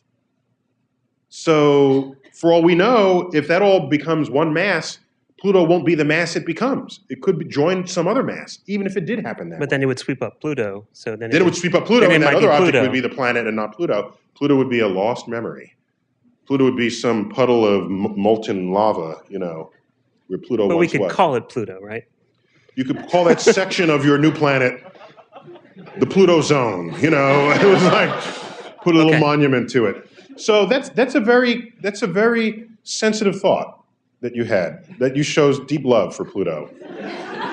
So for all we know, if that all becomes one mass, Pluto won't be the mass it becomes. It could join some other mass, even if it did happen that way. But then it would sweep up Pluto. So then it would sweep up Pluto, and that other object Pluto. would be the planet and not Pluto. Pluto would be a lost memory. Pluto would be some puddle of molten lava, where Pluto But once we could was. call it Pluto, right? You could call that section of your new planet the Pluto zone. It was like put a little monument to it. So that's a very sensitive thought that you had, that you shows deep love for Pluto.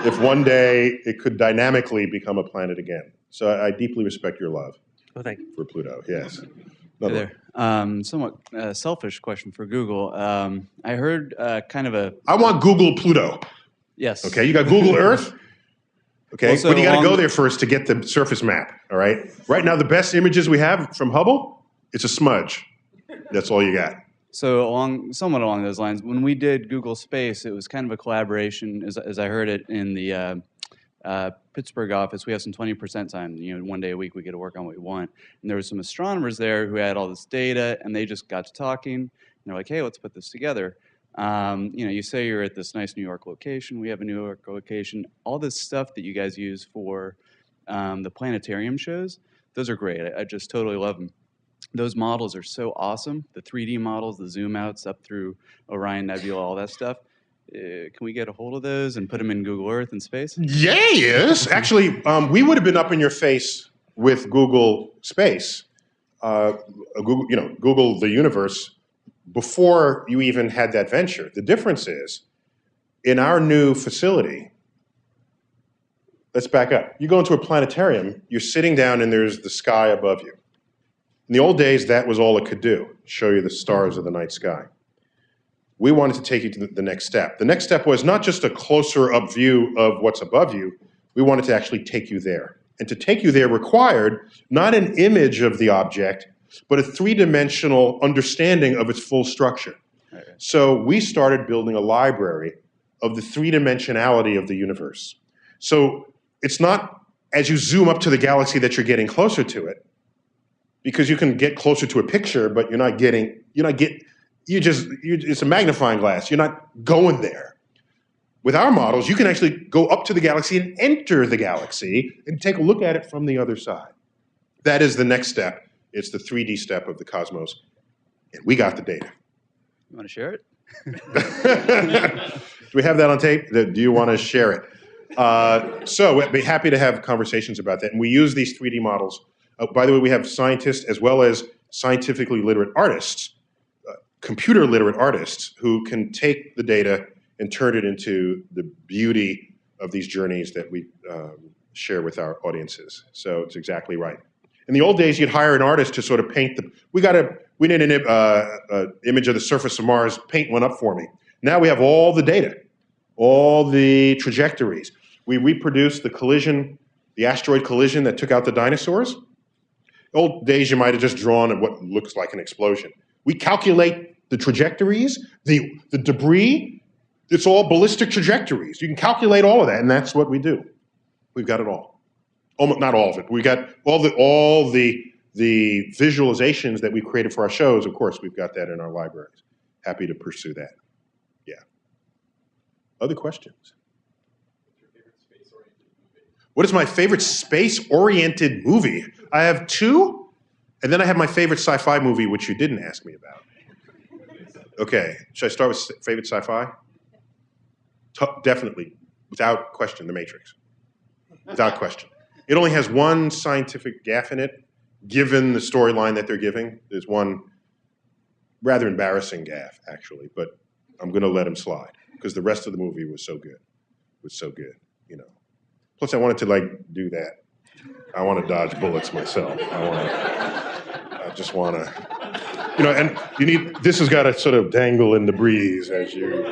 If one day it could dynamically become a planet again. So I deeply respect your love for Pluto, yes. Hey there. Somewhat selfish question for Google. I heard kind of a... I want Google Pluto. Yes. Okay, you got Google Earth? Okay, well, so but you got to go there first to get the surface map, all right? Right now, the best images we have from Hubble, it's a smudge. That's all you got. So somewhat along those lines, when we did Google Space, it was kind of a collaboration, as I heard it, in the Pittsburgh office. We have some 20% time. One day a week we get to work on what we want. And there were some astronomers there who had all this data, and they just got to talking. And they're like, hey, let's put this together. You say you're at this nice New York location. We have a New York location. All this stuff that you guys use for the planetarium shows, those are great. I just totally love them. Those models are so awesome. The 3D models, the zoom outs up through Orion Nebula, all that stuff. Can we get a hold of those and put them in Google Earth and space? Yes. Actually, we would have been up in your face with Google Space, Google the universe, before you even had that venture. The difference is, in our new facility, let's back up. You go into a planetarium, you're sitting down and there's the sky above you. In the old days, that was all it could do, show you the stars of the night sky. We wanted to take you to the next step. The next step was not just a closer up view of what's above you, we wanted to actually take you there. And to take you there required not an image of the object, but a three-dimensional understanding of its full structure. Okay. So we started building a library of the three-dimensionality of the universe. So it's not as you zoom up to the galaxy that you're getting closer to it, because you can get closer to a picture, but it's a magnifying glass. You're not going there. With our models, you can actually go up to the galaxy and enter the galaxy and take a look at it from the other side. That is the next step. It's the 3D step of the cosmos. And we got the data. You want to share it? Do we have that on tape? Do you want to share it? So we'd be happy to have conversations about that. And we use these 3D models. By the way, we have scientists as well as scientifically literate artists, computer literate artists, who can take the data and turn it into the beauty of these journeys that we share with our audiences. So it's exactly right. In the old days, you'd hire an artist to sort of paint the. We need an image of the surface of Mars. Paint one up for me. Now we have all the data, all the trajectories. We reproduced the asteroid collision that took out the dinosaurs. Old days, you might have just drawn what looks like an explosion. We calculate the trajectories, the debris. It's all ballistic trajectories. You can calculate all of that, and that's what we do. We've got it all. Almost not all of it. We got all the visualizations that we created for our shows. Of course, we've got that in our libraries. Happy to pursue that. Yeah. Other questions? What is my favorite space-oriented movie? I have two, and then I have my favorite sci-fi movie, which you didn't ask me about. Okay, should I start with favorite sci-fi? Definitely, without question, The Matrix. Without question. It only has one scientific gaffe in it, given the storyline that they're giving. There's one rather embarrassing gaffe, actually, but I'm going to let him slide, because the rest of the movie was so good. Plus, I wanted to do that. I want to dodge bullets myself. I just want to, and this has got to sort of dangle in the breeze as you.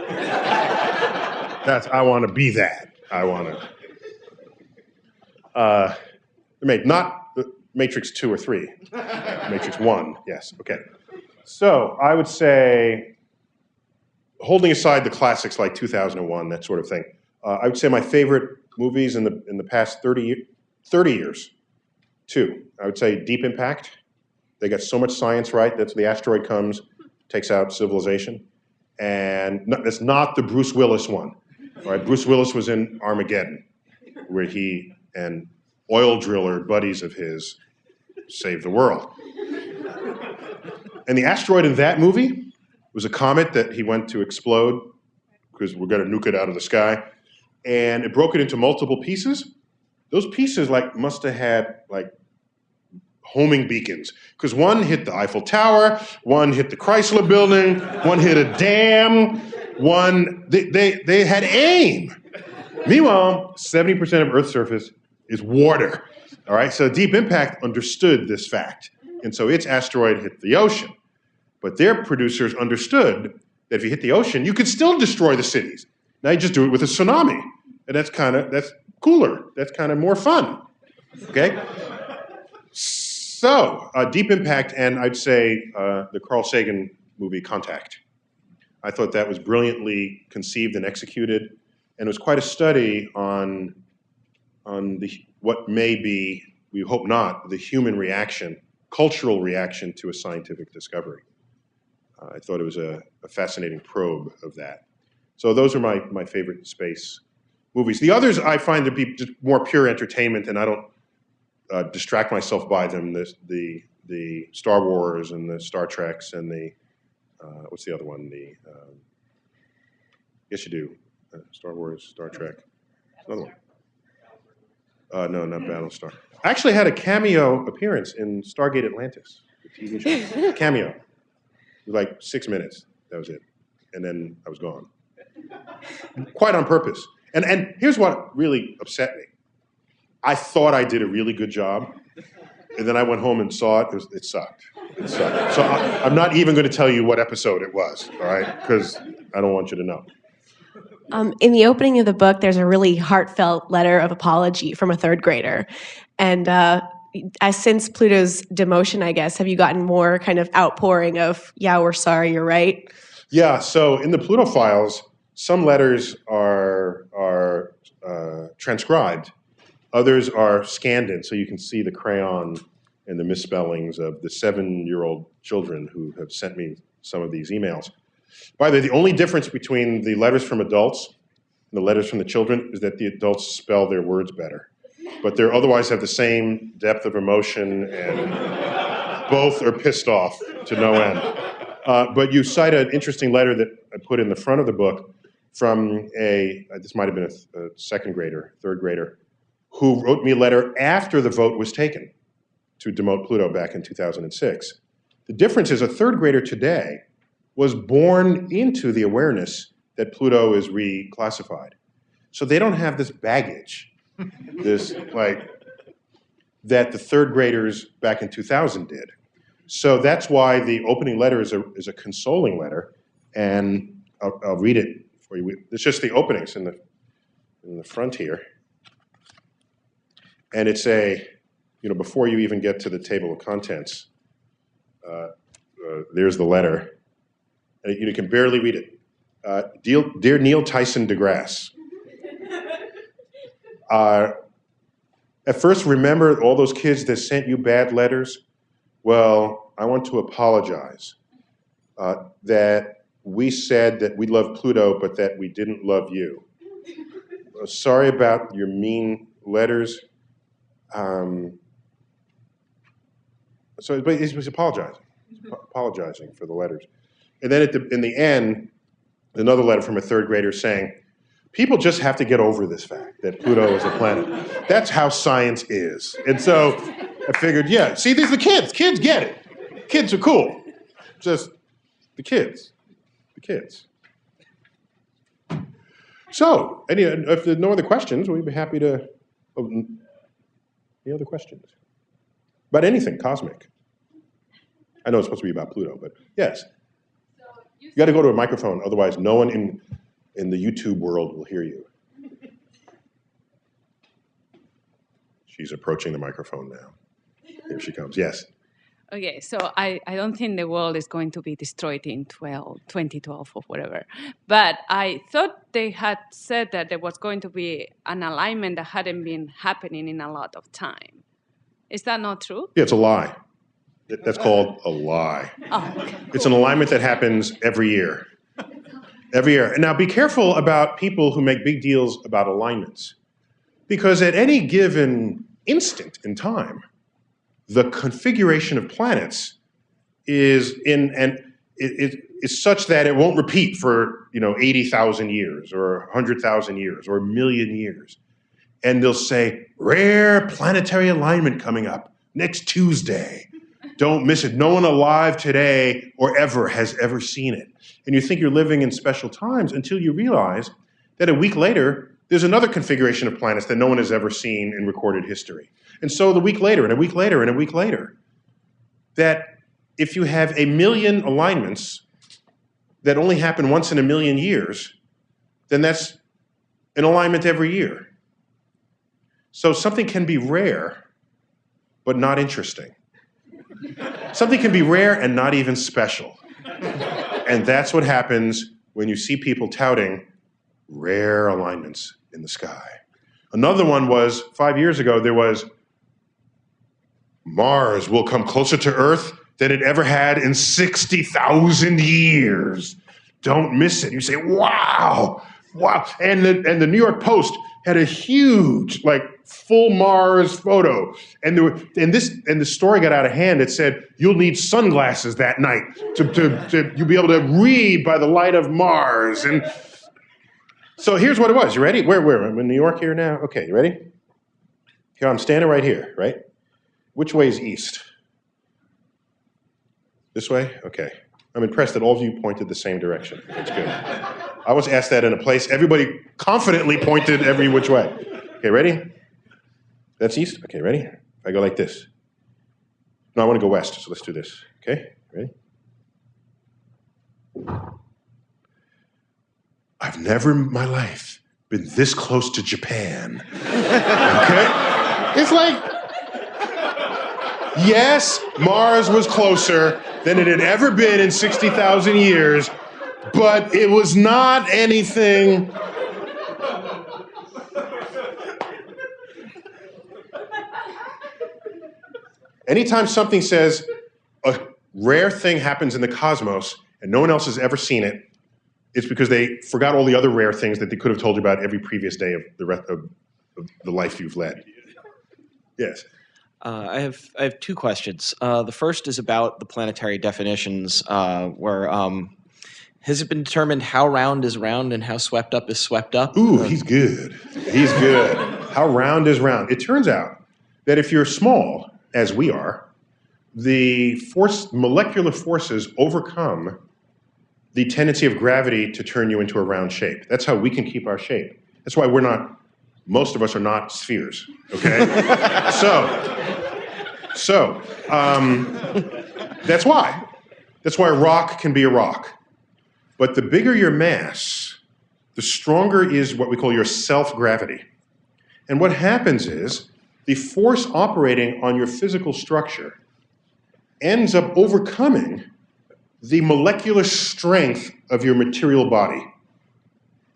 I want to be that. I want to. Not Matrix 2 or 3. Matrix 1. Yes. Okay. So I would say, holding aside the classics like 2001, that sort of thing, I would say my favorite movies in the past 30 years, two. I would say Deep Impact. They got so much science right. That's the asteroid comes, takes out civilization. And it's not the Bruce Willis one. All right, Bruce Willis was in Armageddon, where he and oil driller buddies of his saved the world. And the asteroid in that movie was a comet that he went to explode because we're going to nuke it out of the sky. And it broke it into multiple pieces. Those pieces must have had homing beacons, because one hit the Eiffel Tower, one hit the Chrysler Building, one hit a dam, they had aim. Meanwhile, 70% of Earth's surface is water. All right, so Deep Impact understood this fact, and so its asteroid hit the ocean. But their producers understood that if you hit the ocean, you could still destroy the cities. Now you just do it with a tsunami, and that's cooler. That's kind of more fun. Okay. So, Deep Impact, and I'd say the Carl Sagan movie Contact. I thought that was brilliantly conceived and executed, and it was quite a study on what may be, we hope not, the human reaction, cultural reaction to a scientific discovery. I thought it was a fascinating probe of that. So those are my favorite space movies. The others I find to be just more pure entertainment, and I don't distract myself by them. The Star Wars and the Star Treks and the what's the other one? Yes, you do. Star Wars, Star Trek. Another one. No, not Battlestar. I actually had a cameo appearance in Stargate Atlantis, the TV show. Cameo. It was like 6 minutes. That was it, and then I was gone. Quite on purpose. And here's what really upset me. I thought I did a really good job, and then I went home and saw it. It sucked. It sucked. So I'm not even going to tell you what episode it was, all right? Because I don't want you to know. In the opening of the book, there's a really heartfelt letter of apology from a third grader. And since Pluto's demotion, I guess, have you gotten more kind of outpouring of, yeah, we're sorry, you're right? Yeah, so in the Pluto files, some letters are transcribed. Others are scanned in, so you can see the crayon and the misspellings of the 7-year-old children who have sent me some of these emails. By the way, the only difference between the letters from adults and the letters from the children is that the adults spell their words better. But they otherwise have the same depth of emotion, and both are pissed off to no end. But you cite an interesting letter that I put in the front of the book from this might have been a second grader, third grader, who wrote me a letter after the vote was taken to demote Pluto back in 2006. The difference is a third grader today was born into the awareness that Pluto is reclassified. So they don't have this baggage, that the third graders back in 2000 did. So that's why the opening letter is a consoling letter, and I'll read it for you. It's just the openings in the front here. And it's before you even get to the table of contents, there's the letter. And you can barely read it. Dear Neil Tyson deGrasse, at first, remember all those kids that sent you bad letters? Well, I want to apologize that we said that we love Pluto, but that we didn't love you. Sorry about your mean letters. But he was apologizing for the letters. And then in the end, another letter from a third grader saying, people just have to get over this fact that Pluto is a planet. That's how science is. And so I figured, yeah, see, these are the kids. Kids get it. Kids are cool. Just the kids. The kids. So, if there are no other questions, we'd be happy to... Any other questions? About anything cosmic. I know it's supposed to be about Pluto, but yes. You got to go to a microphone, otherwise no one in the YouTube world will hear you. She's approaching the microphone now. Here she comes. Yes. Okay, so I don't think the world is going to be destroyed in 2012 or whatever. But I thought they had said that there was going to be an alignment that hadn't been happening in a lot of time. Is that not true? Yeah, it's a lie. That's called a lie. Oh, okay. It's an alignment that happens every year. Every year. And now be careful about people who make big deals about alignments. Because at any given instant in time, the configuration of planets is such that it won't repeat for 80,000 years or 100,000 years or a million years. And they'll say, rare planetary alignment coming up next Tuesday. Don't miss it. No one alive today or ever has ever seen it. And you think you're living in special times until you realize that a week later, there's another configuration of planets that no one has ever seen in recorded history. And so the week later, and a week later, and a week later, that if you have a million alignments that only happen once in a million years, then that's an alignment every year. So something can be rare, but not interesting. Something can be rare and not even special. And that's what happens when you see people touting rare alignments in the sky. Another one was, 5 years ago, there was Mars will come closer to Earth than it ever had in 60,000 years. Don't miss it. You say, wow, wow. And the New York Post had a huge, full Mars photo. And the story got out of hand. It said, you'll need sunglasses that night you'll be able to read by the light of Mars. And so here's what it was. You ready? Where? I'm in New York here now. Okay, you ready? Here, I'm standing right here, right? Which way is east? This way? Okay. I'm impressed that all of you pointed the same direction. That's good. I was asked that in a place. Everybody confidently pointed every which way. Okay, ready? That's east? Okay, ready? I go like this. No, I want to go west, so let's do this. Okay, ready? I've never in my life been this close to Japan. Okay? It's like, yes, Mars was closer than it had ever been in 60,000 years, but it was not anything. Anytime something says a rare thing happens in the cosmos and no one else has ever seen it, it's because they forgot all the other rare things that they could have told you about every previous day of the rest of the life you've led. Yes. I have two questions. The first is about the planetary definitions, where has it been determined how round is round and how swept up is swept up? Ooh, he's good. He's good. How round is round? It turns out that if you're small, as we are, the molecular forces overcome the tendency of gravity to turn you into a round shape. That's how we can keep our shape. That's why most of us are not spheres, okay? So, that's why. That's why a rock can be a rock. But the bigger your mass, the stronger is what we call your self-gravity. And what happens is the force operating on your physical structure ends up overcoming the molecular strength of your material body.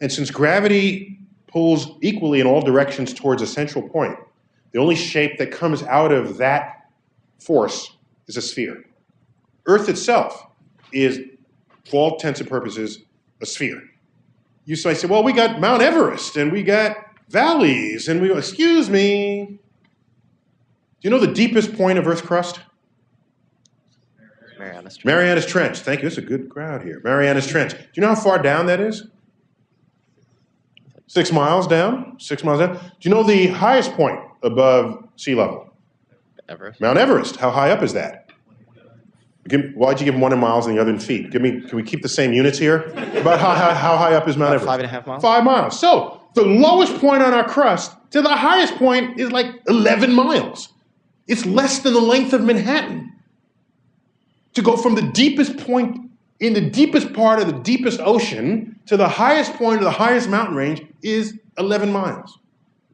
And since gravity pulls equally in all directions towards a central point, the only shape that comes out of that force is a sphere. Earth itself is, for all intents and purposes, a sphere. You might say, well, we got Mount Everest, and we got valleys, and we go, excuse me. Do you know the deepest point of Earth's crust? Mariana's Trench. Mariana's Trench. Thank you. That's a good crowd here. Mariana's Trench. Do you know how far down that is? 6 miles down. 6 miles down. Do you know the highest point above sea level? Everest. Mount Everest. How high up is that? Why'd you give them one in miles and the other in feet? Can we keep the same units here? About how high up is Mount Everest? 5.5 miles. 5 miles. So the lowest point on our crust to the highest point is like 11 miles. It's less than the length of Manhattan. To go from the deepest point in the deepest part of the deepest ocean to the highest point of the highest mountain range is 11 miles.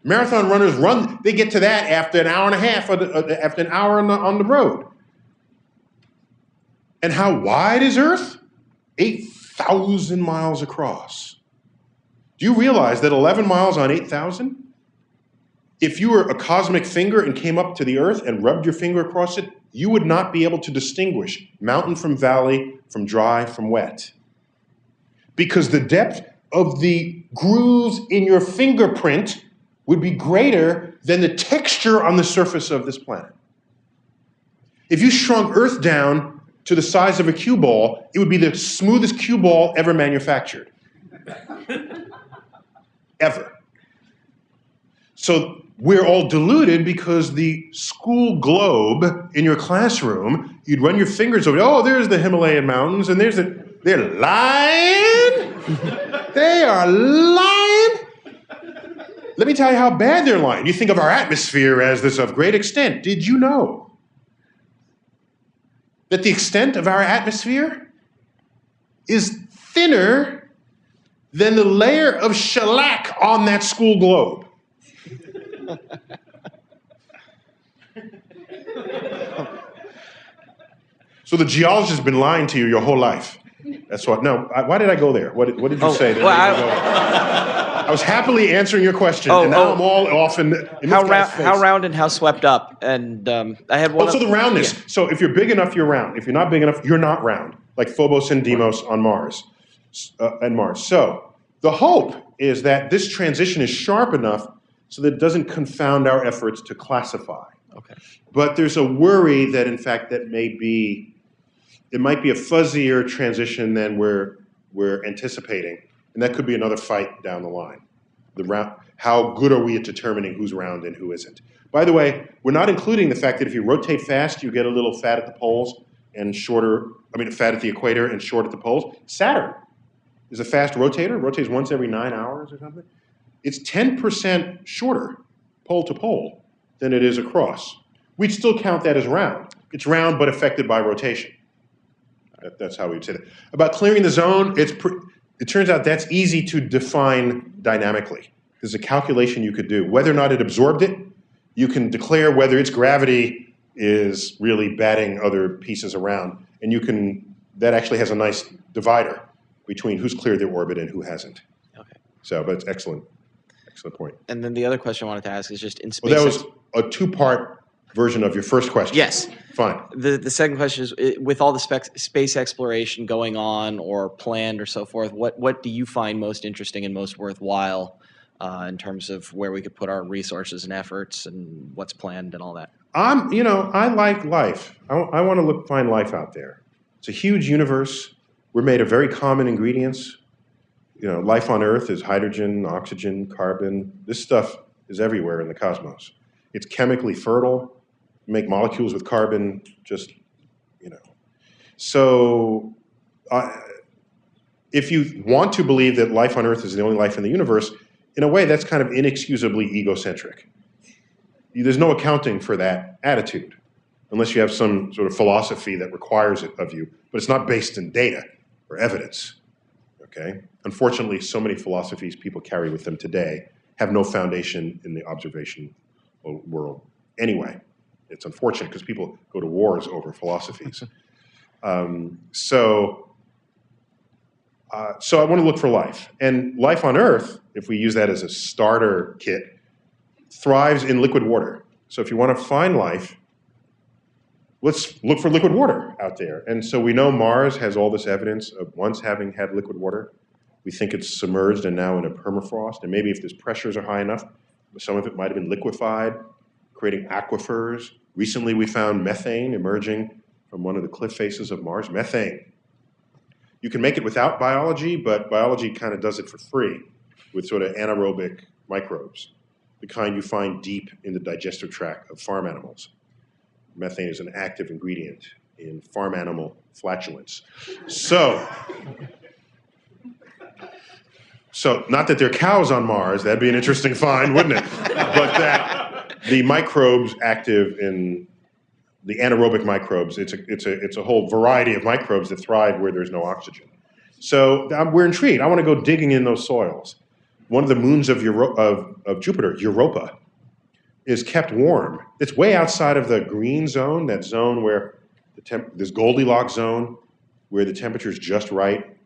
Marathon runners they get to that after an hour and a half, after an hour on the road. And how wide is Earth? 8,000 miles across. Do you realize that 11 miles on 8,000? If you were a cosmic finger and came up to the Earth and rubbed your finger across it, you would not be able to distinguish mountain from valley, from dry from wet. because the depth of the grooves in your fingerprint would be greater than the texture on the surface of this planet. If you shrunk Earth down to the size of a cue ball, it would be the smoothest cue ball ever manufactured. Ever. So we're all deluded because the school globe in your classroom, you'd run your fingers over, oh, there's the Himalayan mountains, and they're lying. They are lying. Let me tell you how bad they're lying. You think of our atmosphere as this of great extent. Did you know that the extent of our atmosphere is thinner than the layer of shellac on that school globe? So the geologist has been lying to you your whole life. That's what. No, why did I go there? What did you say? I was happily answering your question, and now I'm all off in how round and how swept up. And I had one. So the roundness. Yeah. So if you're big enough, you're round. If you're not big enough, you're not round. Like Phobos and Deimos on Mars, So the hope is that this transition is sharp enough so that it doesn't confound our efforts to classify. Okay. But there's a worry that, in fact, it might be a fuzzier transition than we're anticipating, and that could be another fight down the line. How good are we at determining who's round and who isn't? By the way, we're not including the fact that if you rotate fast, you get a little fat at the poles and fat at the equator and short at the poles. Saturn is a fast rotator, rotates once every 9 hours or something. It's 10% shorter pole to pole than it is across. We'd still count that as round. It's round but affected by rotation. That's how we would say that. About clearing the zone, it turns out that's easy to define dynamically. There's a calculation you could do. Whether or not it absorbed it, you can declare whether its gravity is really batting other pieces around. And that actually has a nice divider between who's cleared their orbit and who hasn't. Okay. So, but it's excellent point. And then the other question I wanted to ask is just in space. Well, that was a two-part version of your first question. Yes. Fine. The second question is, with all the space exploration going on or planned or so forth, what do you find most interesting and most worthwhile in terms of where we could put our resources and efforts and what's planned and all that? I like life. I want to find life out there. It's a huge universe. We're made of very common ingredients. Life on Earth is hydrogen, oxygen, carbon. This stuff is everywhere in the cosmos. It's chemically fertile. You make molecules with carbon, So if you want to believe that life on Earth is the only life in the universe, in a way that's kind of inexcusably egocentric. There's no accounting for that attitude, unless you have some sort of philosophy that requires it of you, but it's not based in data or evidence. Okay? Unfortunately, so many philosophies people carry with them today have no foundation in the observation world. Anyway, it's unfortunate because people go to wars over philosophies. So I want to look for life. And life on Earth, if we use that as a starter kit, thrives in liquid water. So if you want to find life, let's look for liquid water out there. And so we know Mars has all this evidence of once having had liquid water. We think it's submerged and now in a permafrost. And maybe if these pressures are high enough, some of it might have been liquefied, creating aquifers. Recently, we found methane emerging from one of the cliff faces of Mars. Methane. You can make it without biology, but biology kind of does it for free with sort of anaerobic microbes, the kind you find deep in the digestive tract of farm animals. Methane is an active ingredient in farm animal flatulence. So not that there are cows on Mars, that'd be an interesting find, wouldn't it? But that the microbes active in the anaerobic microbes, it's a whole variety of microbes that thrive where there's no oxygen. So we're intrigued. I want to go digging in those soils. One of the moons of Jupiter, Europa, is kept warm. It's way outside of the green zone, that zone where this Goldilocks zone, where the temperature is just right.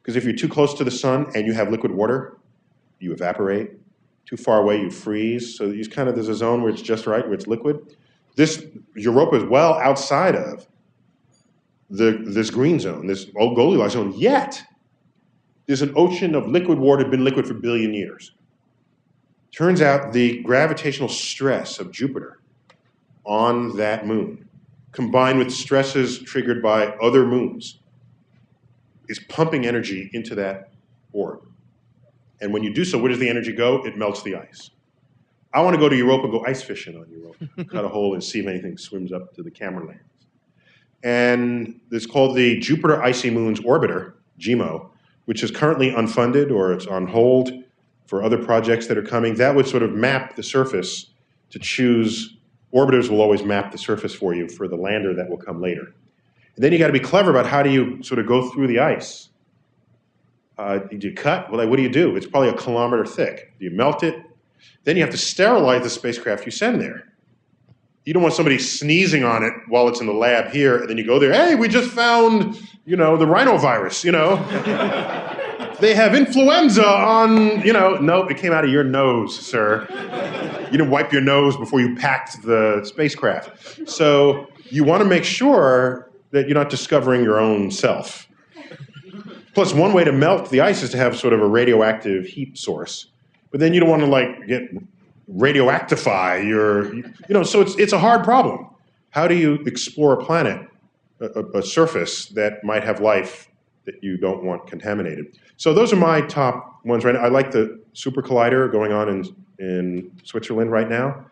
Because if you're too close to the sun and you have liquid water, you evaporate. Too far away, you freeze. So there's a zone where it's just right, where it's liquid. This Europa is well outside of this green zone, this old Goldilocks zone, yet there's an ocean of liquid water that had been liquid for a billion years. Turns out the gravitational stress of Jupiter on that moon, combined with stresses triggered by other moons, is pumping energy into that orb. And when you do so, where does the energy go? It melts the ice. I want to go to Europa and go ice fishing on Europa, cut a hole and see if anything swims up to the camera lens. And it's called the Jupiter Icy Moons Orbiter, JIMO, which is currently unfunded or it's on hold for other projects that are coming. That would sort of map the surface to choose. Orbiters will always map the surface for you for the lander that will come later. And then you got to be clever about how do you sort of go through the ice. Do you cut? Well, like, what do you do? It's probably 1 kilometer thick. Do you melt it? Then you have to sterilize the spacecraft you send there. You don't want somebody sneezing on it while it's in the lab here, and then you go there, hey, we just found, the rhinovirus, They have influenza on, Nope, it came out of your nose, sir. You didn't wipe your nose before you packed the spacecraft. So you want to make sure that you're not discovering your own self. Plus, one way to melt the ice is to have sort of a radioactive heat source. But then you don't want to, get radioactify your, so it's a hard problem. How do you explore a planet, a surface that might have life that you don't want contaminated? So those are my top ones right now. I like the super collider going on in Switzerland right now,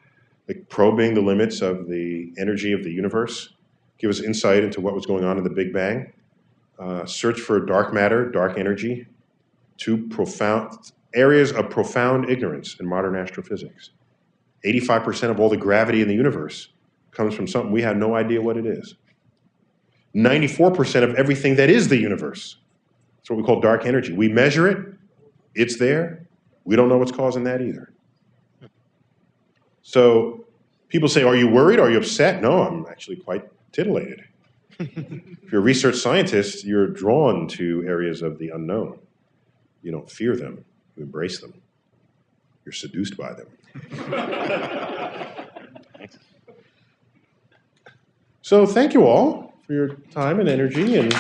probing the limits of the energy of the universe, give us insight into what was going on in the Big Bang. Search for dark matter, dark energy, 2 profound areas of profound ignorance in modern astrophysics. 85% of all the gravity in the universe comes from something we have no idea what it is. 94% of everything that is the universe. That's what we call dark energy. We measure it, it's there. We don't know what's causing that either. So people say, are you worried? Are you upset? No, I'm actually quite titillated. If you're a research scientist, you're drawn to areas of the unknown. You don't fear them, you embrace them. You're seduced by them. So thank you all for your time and energy and